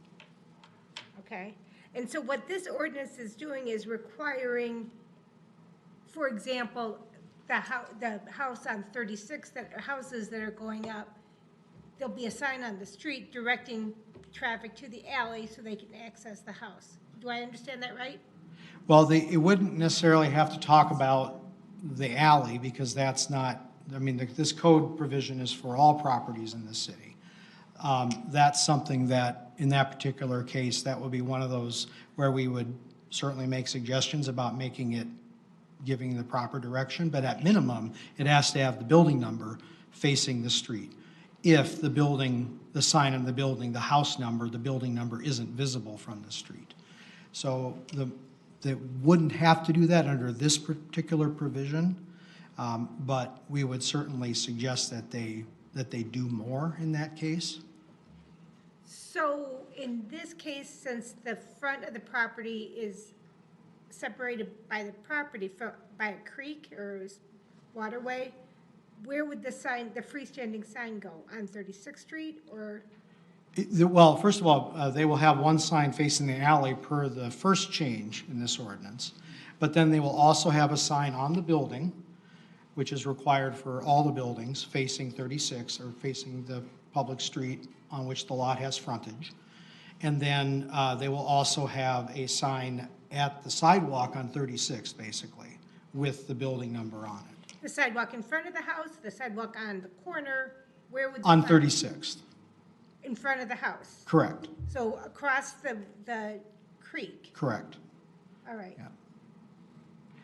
Okay. And so what this ordinance is doing is requiring, for example, the house on 36, houses that are going up, there'll be a sign on the street directing traffic to the alley so they can access the house. Do I understand that right? Well, it wouldn't necessarily have to talk about the alley, because that's not, I mean, this code provision is for all properties in the city. That's something that, in that particular case, that would be one of those where we would certainly make suggestions about making it, giving the proper direction, but at minimum, it has to have the building number facing the street. If the building, the sign on the building, the house number, the building number isn't visible from the street. So they wouldn't have to do that under this particular provision, but we would certainly suggest that they do more in that case. So in this case, since the front of the property is separated by the property by a creek or waterway, where would the sign, the freestanding sign go? On 36th Street or? Well, first of all, they will have one sign facing the alley per the first change in this ordinance, but then they will also have a sign on the building, which is required for all the buildings facing 36 or facing the public street on which the lot has frontage. And then they will also have a sign at the sidewalk on 36, basically, with the building number on it. The sidewalk in front of the house, the sidewalk on the corner, where would the On sign- 36th, In front of the house? correct, So across the creek? correct. All right. Yeah.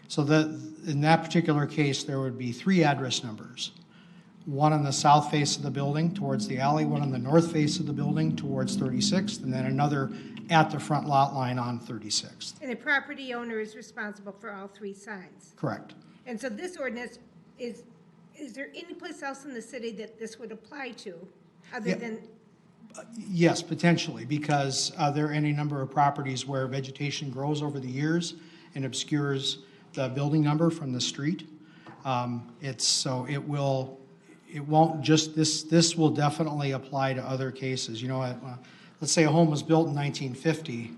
So in that particular case, there would be 3 address numbers. One on the south face of the building towards the alley, one on the north face of the building towards 36th, and then another at the front lot line on 36th. And the property owner is responsible for all 3 signs? Correct. And so this ordinance is there any place else in the city that this would apply to, other Yeah. than? Yes, potentially, because there are any number of properties where vegetation grows over the years and obscures the building number from the street. It won't just, this will definitely apply to other cases. You know, let's say a home was built in 1950,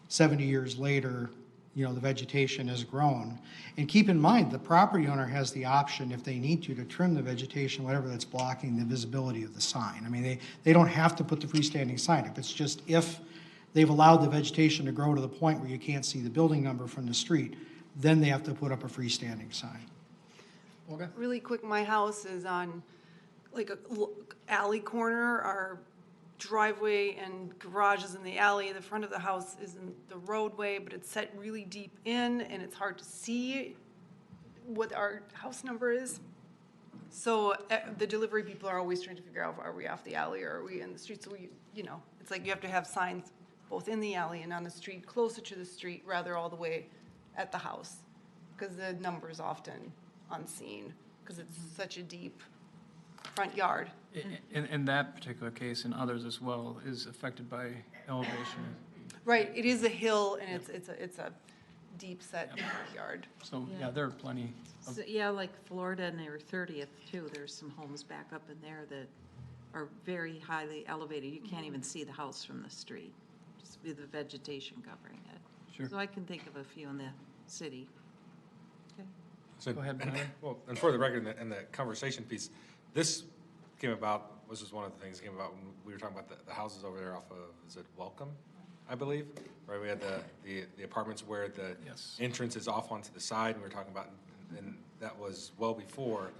70 years later, you know, the vegetation has grown. And keep in mind, the property owner has the option, if they need to trim the vegetation, whatever that's blocking the visibility of the sign. I mean, they don't have to put the freestanding sign up. It's just if they've allowed the vegetation to grow to the point where you can't see the building number from the street, then they have to put up a freestanding sign. Olga? Really quick, my house is on like a alley corner. Our driveway and garage is in the alley. The front of the house is in the roadway, but it's set really deep in and it's hard to see what our house number is. So the delivery people are always trying to figure out, are we off the alley or are we in the street? So it's like you have to have signs both in the alley and on the street, closer to the street, rather all the way at the house, because the number is often unseen, because it's such a deep front yard. In that particular case, and others as well, is affected by elevation. Right, it is a hill, and it's a deep set yard. So, yeah, there are plenty of, So, yeah, like Florida near 30th too, there's some homes back up in there that are very highly elevated. You can't even see the house from the street, just with the vegetation covering it. Sure. So I can think of a few in the city. Okay. So, Go ahead, Brian. Well, and for the record, in the conversation piece, this came about, this was one of the things that came about when we were talking about the houses over there off of, is it Welcome, I believe? Right, we had the apartments where the Yes. entrance is off onto the side, and we were talking about, and that was well before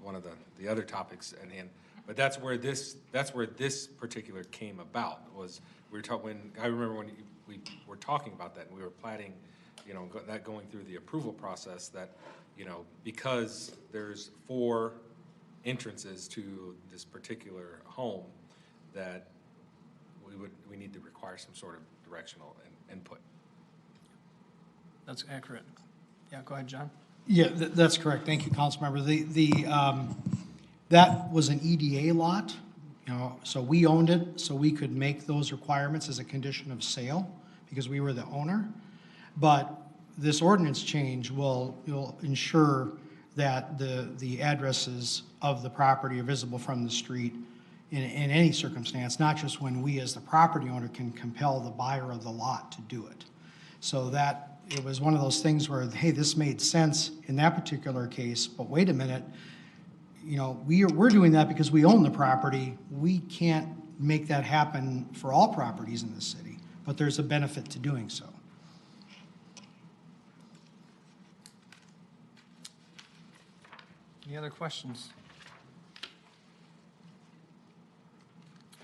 one of the other topics at hand. But that's where this particular came about, was we were talking, I remember when we were talking about that, and we were planning, that going through the approval process, that, because there's 4 entrances to this particular home, that we need to require some sort of directional input. that's accurate. Yeah, go ahead, John. Yeah, that's correct. Thank you, Councilmember. That was an EDA lot, so we owned it, so we could make those requirements as a condition of sale because we were the owner. But this ordinance change will ensure that the addresses of the property are visible from the street in any circumstance, not just when we as the property owner can compel the buyer of the lot to do it. So that it was one of those things where, hey, this made sense in that particular case, but wait a minute, you know, we're doing that because we own the property. We can't make that happen for all properties in the city, but there's a benefit to doing so. Any other questions?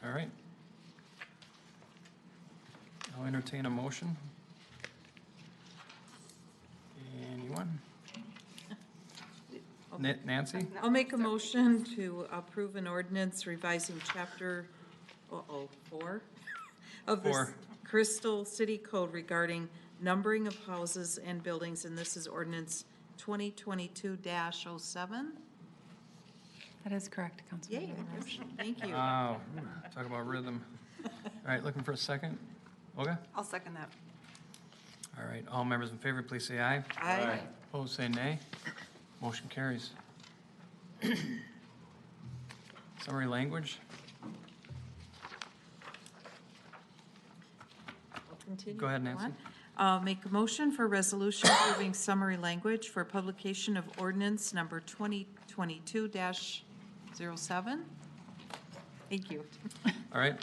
All right. I'll entertain a motion. Anyone? Nancy? I'll make a motion to approve an ordinance revising chapter, 4 of the Four. Crystal City Code regarding numbering of houses and buildings, and this is ordinance 2022-07. That is correct, Councilmember Yay, LaRoche. thank you. Wow, talk about rhythm. All right, looking for a second. Olga? I'll second that. All right, all members in favor, please say aye. Aye. Opposed, say nay. Motion carries. Summary language. I'll continue Go ahead, if you Nancy. want. I'll make a motion for resolution approving summary language for publication of ordinance number 2022-07. Thank you. All right.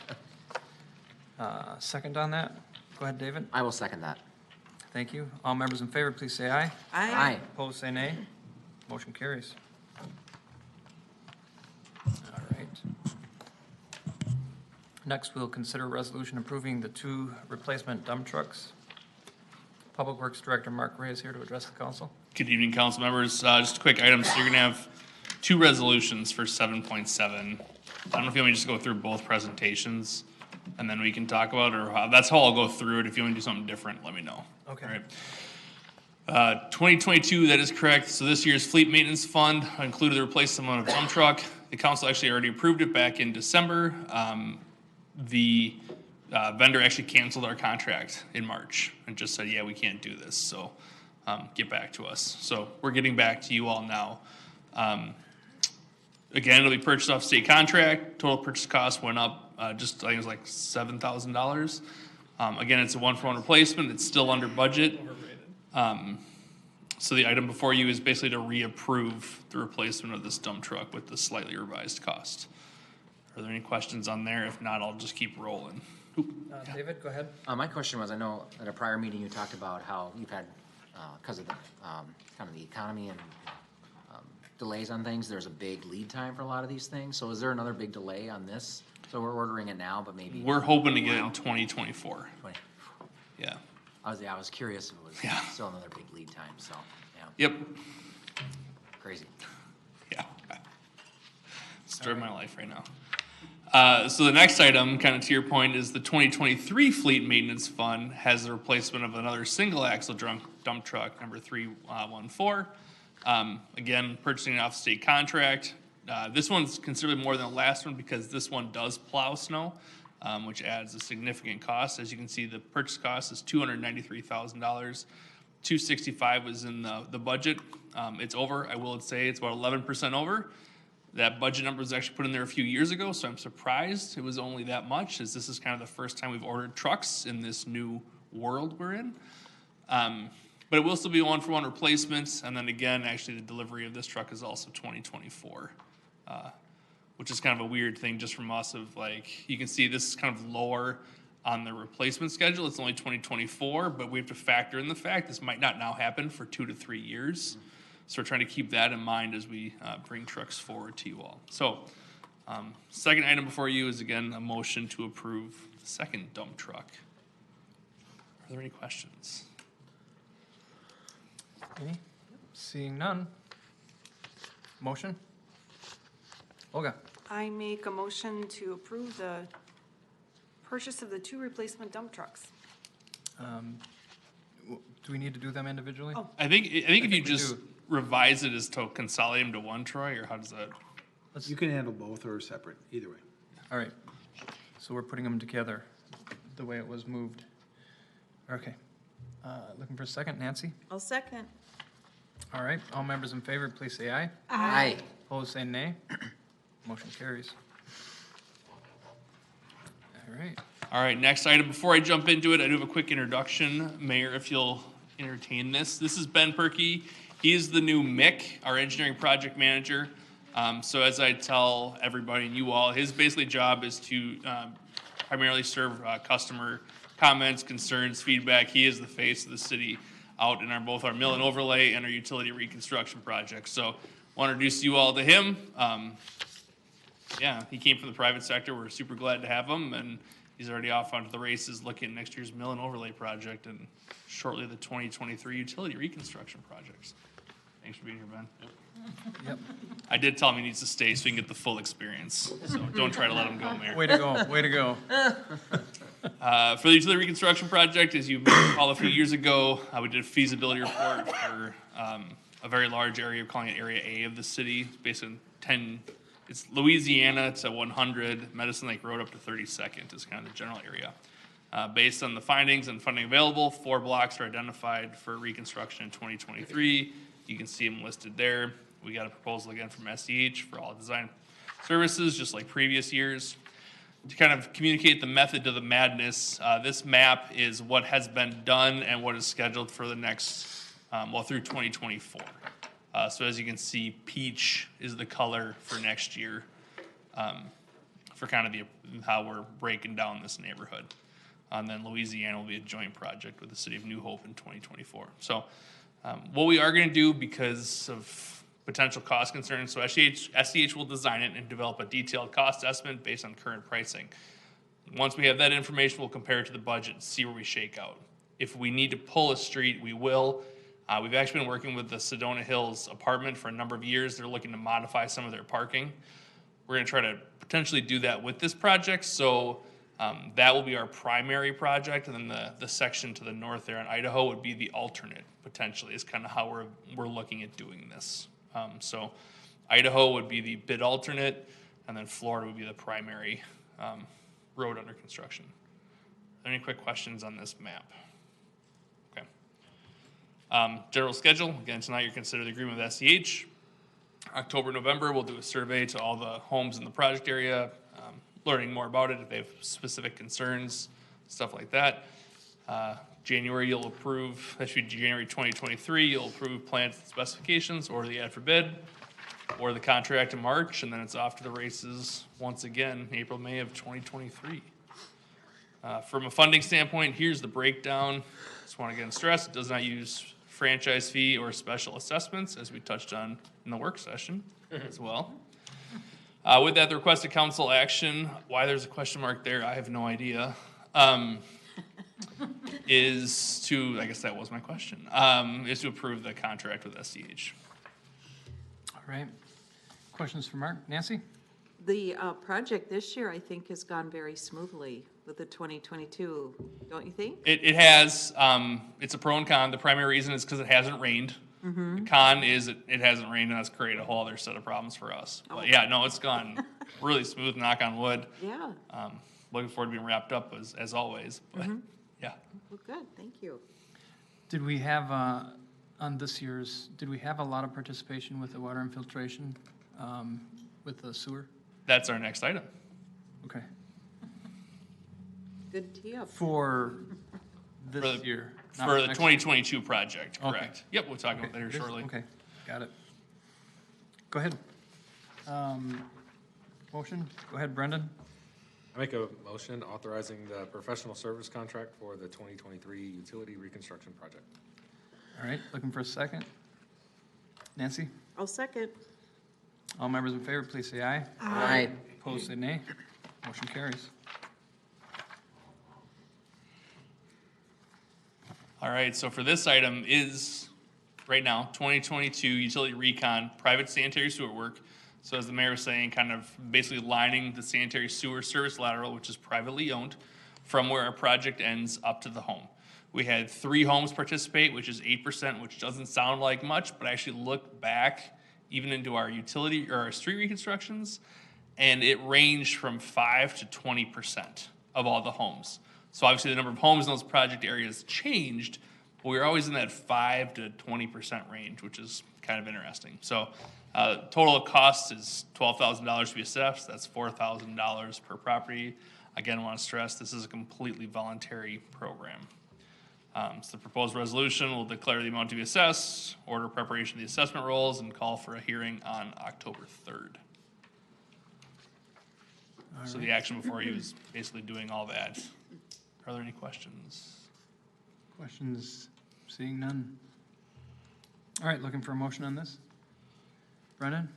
Second on that? Go ahead, David. I will second that. Thank you. All members in favor, please say aye. Aye. Opposed, say nay. Motion carries. All right. Next, we'll consider a resolution approving the 2 replacement dump trucks. Public Works Director Mark Ray is here to address the council. Good evening, council members. Just a quick item. So you're gonna have 2 resolutions for 7.7. I don't know if you want me to just go through both presentations and then we can talk about it, or that's how I'll go through it. If you want to do something different, let me know. Okay. All right. 2022, that is correct. So this year's fleet maintenance fund included the replacement of a dump truck. The council actually already approved it back in December. The vendor actually canceled our contract in March and just said, yeah, we can't do this. So get back to us. So we're getting back to you all now. Again, it'll be purchased off state contract. Total purchase cost went up just, I think it was like $7,000. Again, it's a 1-for-1 replacement. It's still under budget. So the item before you is basically to reapprove the replacement of this dump truck with the slightly revised cost. Are there any questions on there? If not, I'll just keep rolling. David, go ahead. My question was, I know at a prior meeting you talked about how you've had, because of the, kind of the economy and delays on things, there's a big lead time for a lot of these things. So is there another big delay on this? So we're ordering it now, but maybe. We're hoping to get it in 2024. Yeah. I was curious if it was still another big lead time, so, yeah. Yep. Crazy. Yeah. Story of my life right now. So the next item, kind of to your point, is the 2023 Fleet Maintenance Fund has the replacement of another single axle dump truck, number 314. Again, purchasing it off state contract. This one's considerably more than the last one because this one does plow snow, which adds a significant cost. As you can see, the purchase cost is $293,000. $265,000 was in the budget. It's over. I will say it's about 11% over. That budget number was actually put in there a few years ago, so I'm surprised it was only that much, as this is kind of the first time we've ordered trucks in this new world we're in. But it will still be 1-for-1 replacements, and then again, actually the delivery of this truck is also 2024, which is kind of a weird thing just from us of like, you can see this is kind of lower on the replacement schedule. It's only 2024, but we have to factor in the fact this might not now happen for 2 to 3 years. So we're trying to keep that in mind as we bring trucks forward to you all. So second item before you is, again, a motion to approve the second dump truck. Are there any questions? Any? Seeing none. Motion? Olga? I make a motion to approve the purchase of the 2 replacement dump trucks. Do we need to do them individually? Oh. I think if you we just do. revise it as to consolidate them to one, Troy, or how does that? You can handle both or separate, either way. All right. So we're putting them together the way it was moved. Okay. Looking for a second. Nancy? I'll second. All right. All members in favor, please say aye. Aye. Opposed, say nay. Motion carries. All right. All right, next item. Before I jump into it, I do have a quick introduction. Mayor, if you'll entertain this. This is Ben Perky. He is the new Mick, our engineering project manager. So as I tell everybody and you all, his basically job is to primarily serve customer comments, concerns, feedback. He is the face of the city out in both our mill and overlay and our utility reconstruction projects. So I want to introduce you all to him. Yeah, he came from the private sector. We're super glad to have him, and he's already off onto the races looking at next year's mill and overlay project and shortly the 2023 utility reconstruction projects. Thanks for being here, Ben. Yep. I did tell him he needs to stay so he can get the full experience. So don't try to let him go, Mayor. Way to go, way to go. For the utility reconstruction project, as you may recall, a few years ago, we did a feasibility report for a very large area, we're calling it Area A of the city. It's based on it's Louisiana to 100, Medicine Lake Road up to 32nd is kind of the general area. Based on the findings and funding available, 4 blocks are identified for reconstruction in 2023. You can see them listed there. We got a proposal again from SEH for all design services, just like previous years. To kind of communicate the method to the madness, this map is what has been done and what is scheduled for the next, through 2024. So as you can see, peach is the color for next year, for kind of how we're breaking down this neighborhood. And then Louisiana will be a joint project with the city of New Hope in 2024. So what we are going to do because of potential cost concerns, so SEH will design it and develop a detailed cost estimate based on current pricing. Once we have that information, we'll compare it to the budget and see where we shake out. If we need to pull a street, we will. We've actually been working with the Sedona Hills apartment for a number of years. They're looking to modify some of their parking. We're going to try to potentially do that with this project. So that will be our primary project. And then the section to the north there in Idaho would be the alternate, potentially, is kind of how we're looking at doing this. So Idaho would be the bid alternate, and then Florida would be the primary road under construction. Are there any quick questions on this map? General schedule, again, tonight you're considering the agreement with SEH. October, November, we'll do a survey to all the homes in the project area, learning more about it if they have specific concerns, stuff like that. January, you'll approve, that should be January 2023, you'll approve plans and specifications or the ad for bid or the contract in March, and then it's off to the races once again, April, May of 2023. From a funding standpoint, here's the breakdown. Just want to again stress, it does not use franchise fee or special assessments, as we touched on in the work session as well. With that, the requested council action, why there's a question mark there, I have no idea, is to, I guess that was my question, is to approve the contract with SEH. All right. Questions for Mark? Nancy? The project this year, I think, has gone very smoothly with the 2022, don't you think? It has, it's a pro and con. The primary reason is because it hasn't rained. The con is it hasn't rained, and that's created a whole other set of problems for us. But yeah, no, it's gone really smooth, knock on wood. Yeah. Looking forward to being wrapped up as always, but yeah. Well, good, thank you. Did we have, on this year's, did we have a lot of participation with the water infiltration, with the sewer? That's our next item. Okay. Good tee up. For this year? not For the next- 2022 project, Okay. correct. Yep, we'll talk about that here This- shortly. Okay, got it. Go ahead. Motion, go ahead, Brendan. I make a motion authorizing the professional service contract for the 2023 utility reconstruction project. All right, looking for a second. Nancy? I'll second. All members in favor, please say aye. Aye. Opposed, say nay. Motion carries. All right, so for this item is, right now, 2022 utility recon, private sanitary sewer work. So as the mayor was saying, kind of basically lining the sanitary sewer service lateral, which is privately owned, from where our project ends up to the home. We had 3 homes participate, which is 8%, which doesn't sound like much, but I actually looked back even into our utility or our street reconstructions, and it ranged from 5 to 20% of all the homes. So obviously the number of homes in those project areas changed, but we were always in that 5 to 20% range, which is kind of interesting. So total cost is $12,000 to be assessed. That's $4,000 per property. Again, I want to stress this is a completely voluntary program. So the proposed resolution will declare the amount to be assessed, order preparation of the assessment rolls, and call for a hearing on October 3rd. So the action before you is basically doing all that. Are there any questions? Questions? Seeing none. All right, looking for a motion on this? Brennan?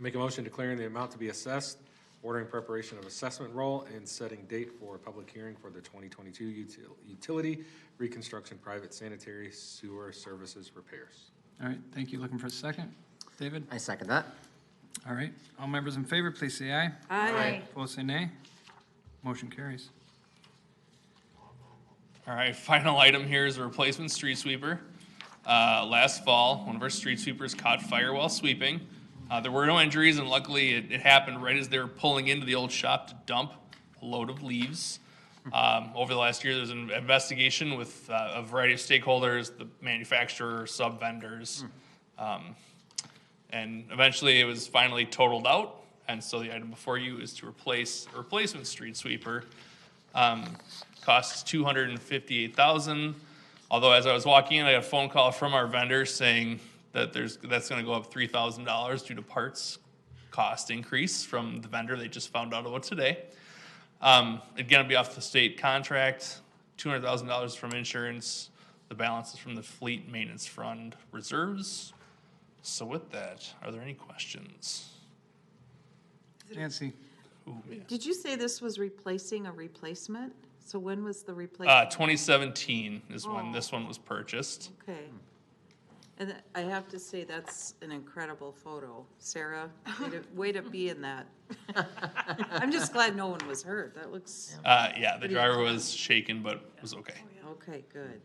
Make a motion declaring the amount to be assessed, ordering preparation of assessment roll, and setting date for a public hearing for the 2022 utility reconstruction private sanitary sewer services repairs. All right, thank you. Looking for a second? David? I second that. All right, all members in favor, please say aye. Aye. Opposed, say nay. Motion carries. All right, final item here is a replacement street sweeper. Last fall, one of our street sweepers caught fire while sweeping. There were no injuries, and luckily it happened right as they were pulling into the old shop to dump a load of leaves. Over the last year, there's an investigation with a variety of stakeholders, the manufacturer, sub-vendors. And eventually it was finally totaled out. And so the item before you is to replace a replacement street sweeper. Costs $258,000. Although as I was walking in, I got a phone call from our vendor saying that that's going to go up $3,000 due to parts cost increase from the vendor they just found out about today. It's going to be off the state contract, $200,000 from insurance. The balance is from the fleet maintenance fund reserves. So with that, are there any questions? Nancy? Ooh, yeah. Did you say this was replacing a replacement? So when was the replacement? 2017 is when this one was purchased. Okay. And I have to say, that's an incredible photo. Sarah, way to be in that. I'm just glad no one was hurt. That looks. Yeah, the driver was shaken, but was okay. Okay, good.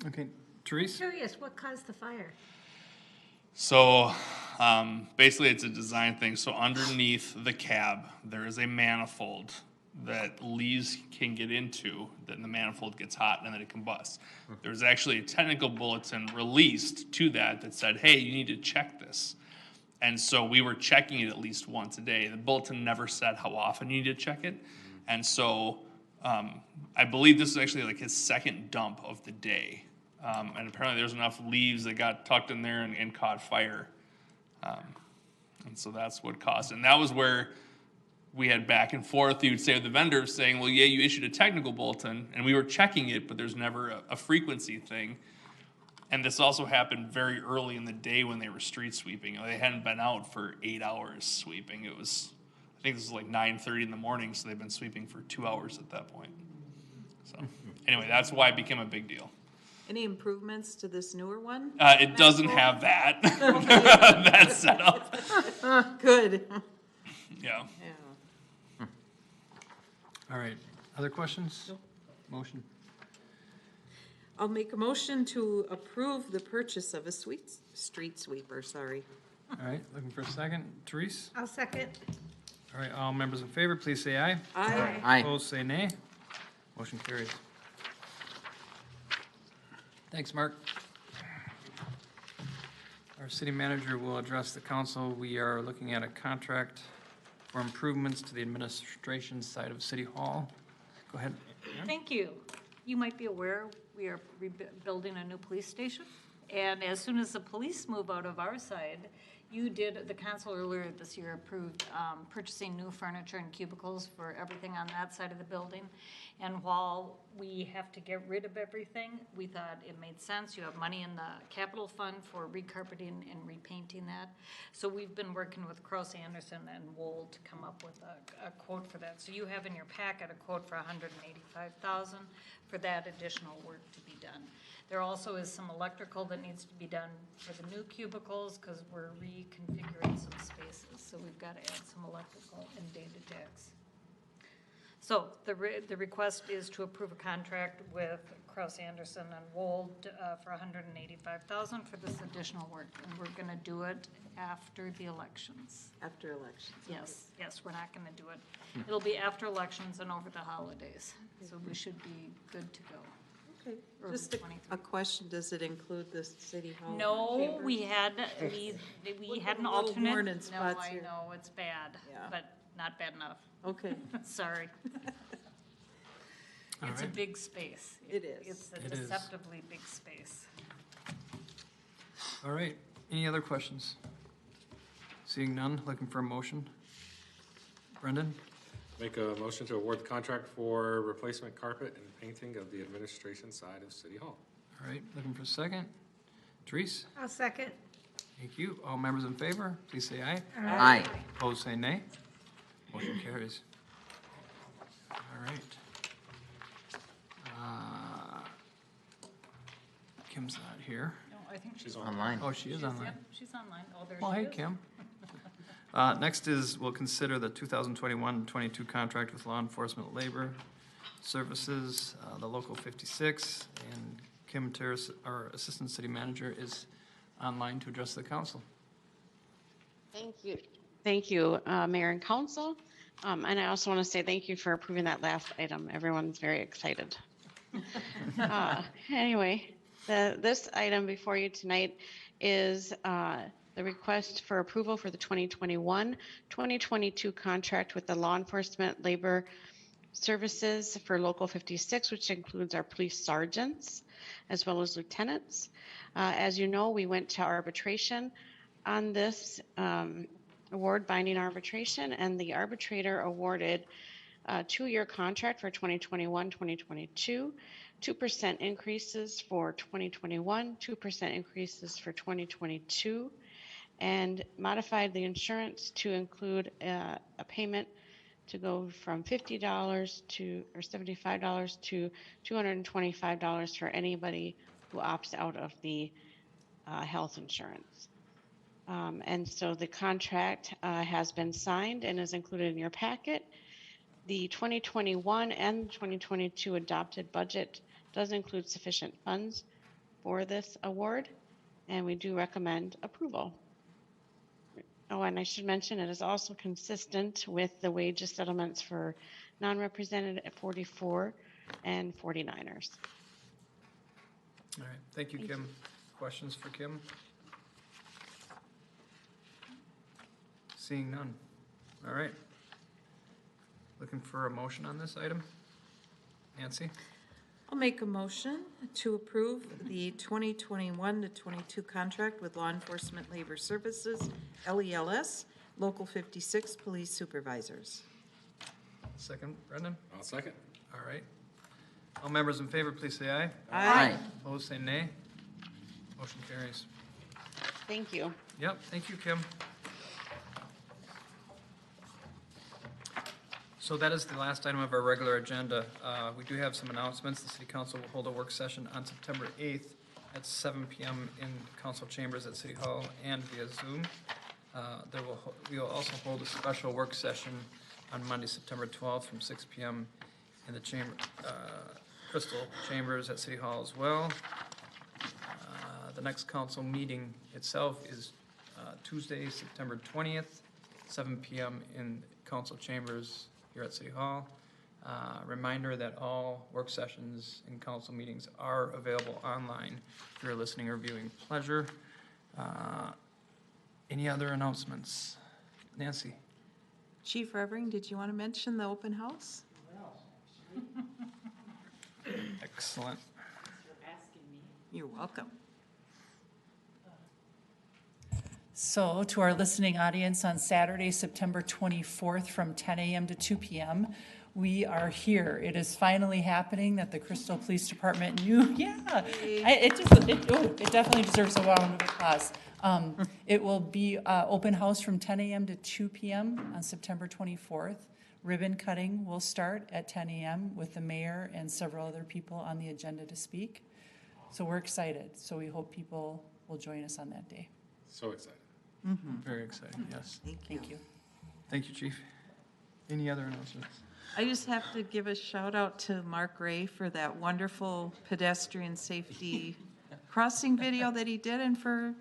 Okay, Therese? Curious, what caused the fire? So basically it's a design thing. So underneath the cab, there is a manifold that leaves can get into, then the manifold gets hot and then it combusts. There's actually a technical bulletin released to that said, hey, you need to check this. And so we were checking it at least once a day. The bulletin never said how often you need to check it. And so I believe this is actually like his second dump of the day. And apparently there's enough leaves that got tucked in there and caught fire. And so that's what caused it. And that was where we had back and forth. You would say with the vendor saying, well, yeah, you issued a technical bulletin, and we were checking it, but there's never a frequency thing. And this also happened very early in the day when they were street sweeping. They hadn't been out for 8 hours sweeping. It was, I think this was like 9:30 in the morning, so they've been sweeping for 2 hours at that point. So anyway, that's why it became a big deal. Any improvements to this newer one? It doesn't have that, that setup. Good. Yeah. All right, other questions? Motion? I'll make a motion to approve the purchase of a street sweeper, sorry. All right, looking for a second. Therese? I'll second. All right, all members in favor, please say aye. Aye. Aye. Opposed, say nay. Motion carries. Thanks, Mark. Our city manager will address the council. We are looking at a contract for improvements to the administration side of City Hall. Go ahead. Thank you. You might be aware, we are rebuilding a new police station. And as soon as the police move out of our side, the council earlier this year approved purchasing new furniture and cubicles for everything on that side of the building. And while we have to get rid of everything, we thought it made sense. You have money in the capital fund for recarpeting and repainting that. So we've been working with Krause Anderson and Wold to come up with a quote for that. So you have in your packet a quote for $185,000 for that additional work to be done. There also is some electrical that needs to be done for the new cubicles because we're reconfiguring some spaces. So we've got to add some electrical and data jacks. So the request is to approve a contract with Krause Anderson and Wold for $185,000 for this additional work. And we're going to do it after the elections. After elections. Yes, we're not going to do it. It'll be after elections and over the holidays. So we should be good to go. Okay, just a question, does it include the city hall? No, chamber? we had an alternate. Morning spots I here. know, it's bad, Yeah. but not bad enough. Okay. Sorry. It's a right. big space. It is. It's a It is. deceptively big space. All right, any other questions? Seeing none, looking for a motion. Brendan, Make a motion to award the contract for replacement carpet and painting of the administration side of City Hall. all right, looking for a second. Therese, I'll second. thank you. All members in favor, please say aye. Aye. Opposed, say nay. Motion carries. All right. Kim's not here. No, I think she's Online. Oh, she is online. Yep, she's online. Oh, there Well, she hey, is. Kim. Next is, we'll consider the 2021-22 contract with law enforcement labor services, the Local 56, and Kim Terrace, our Assistant City Manager, is online to address the council. Thank you. Thank you, Mayor and Council. And I also want to say thank you for approving that last item. Everyone's very excited. Anyway, this item before you tonight is the request for approval for the 2021-2022 contract with the law enforcement labor services for Local 56, which includes our police sergeants as well as lieutenants. As you know, we went to arbitration on this award, binding arbitration, and the arbitrator awarded a 2-year contract for 2021-2022, 2% increases for 2021, 2% increases for 2022, and modified the insurance to include a payment to go from $50 to, or $75 to $225 for anybody who opts out of the health insurance. And so the contract has been signed and is included in your packet. The 2021 and 2022 adopted budget does include sufficient funds for this award, and we do recommend approval. Oh, and I should mention it is also consistent with the wages settlements for non-represented at 44 and 49ers. All right, thank you, Kim. Questions for Kim? Seeing none. All right. Looking for a motion on this item? Nancy? I'll make a motion to approve the 2021 to 22 contract with Law Enforcement Labor Services, LELS, Local 56 Police Supervisors. Second, Brendan? I'll second. All right. All members in favor, please say aye. Aye. Opposed, say nay. Motion carries. Thank you. Yep, thank you, Kim. So that is the last item of our regular agenda. We do have some announcements. The City Council will hold a work session on September 8th at 7 p.m. in council chambers at City Hall and via Zoom. We will also hold a special work session on Monday, September 12th from 6 p.m. in the Crystal Chambers at City Hall as well. The next council meeting itself is Tuesday, September 20th, 7 p.m. in council chambers here at City Hall. Reminder that all work sessions and council meetings are available online for your listening or viewing pleasure. Any other announcements? Nancy? Chief Revering, did you want to mention the open house? Excellent. You're welcome. So to our listening audience on Saturday, September 24th from 10 a.m. to 2 p.m., we are here. It is finally happening that the Crystal Police Department knew. Yeah, it definitely deserves a round of applause. It will be open house from 10 a.m. to 2 p.m. on September 24th. Ribbon cutting will start at 10 a.m. with the mayor and several other people on the agenda to speak. So we're excited. So we hope people will join us on that day. So excited. Very exciting, yes. Thank you. Thank you, Chief. Any other announcements? I just have to give a shout out to Mark Ray for that wonderful pedestrian safety crossing video that he did and for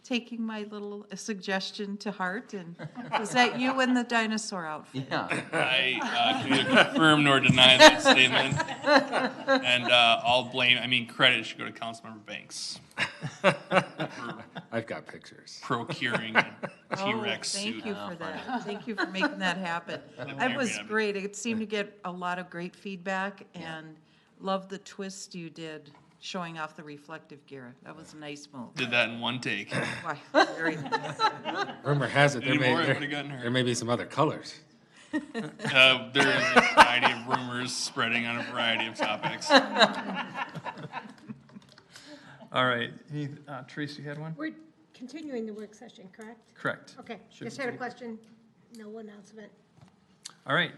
taking my little suggestion to heart. And was that you in the dinosaur outfit? Yeah. I can neither confirm nor deny that statement. And credit should go to Councilmember Banks for I've got pictures. procuring a T-Rex Oh, suit. thank you for that. Thank you for making that happen. may or That may was not be. great. It seemed to get a lot of great feedback, and love the twist you did showing off the reflective gear. That was a nice move. Did that in one take. Why, very nice. Rumor has it Any more, I would've gotten hurt. there may be some other colors. There is a variety of rumors spreading on a variety of topics. All right, Teresa, you had one? We're continuing the work session, correct? Correct. Okay, Should just had a be. question, no announcement. All right,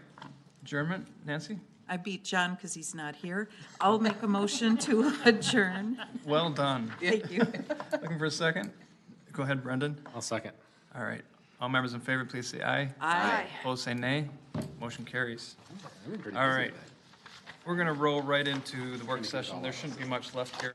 adjournment, Nancy? I beat John because he's not here. I'll make a motion to adjourn. Well done. Thank you. Looking for a second? Go ahead, Brendan. I'll second. All right, all members in favor, please say aye. Aye. Opposed, say nay. Motion carries. I've been pretty All busy right, today. we're gonna roll right into the work session. There shouldn't be much left here.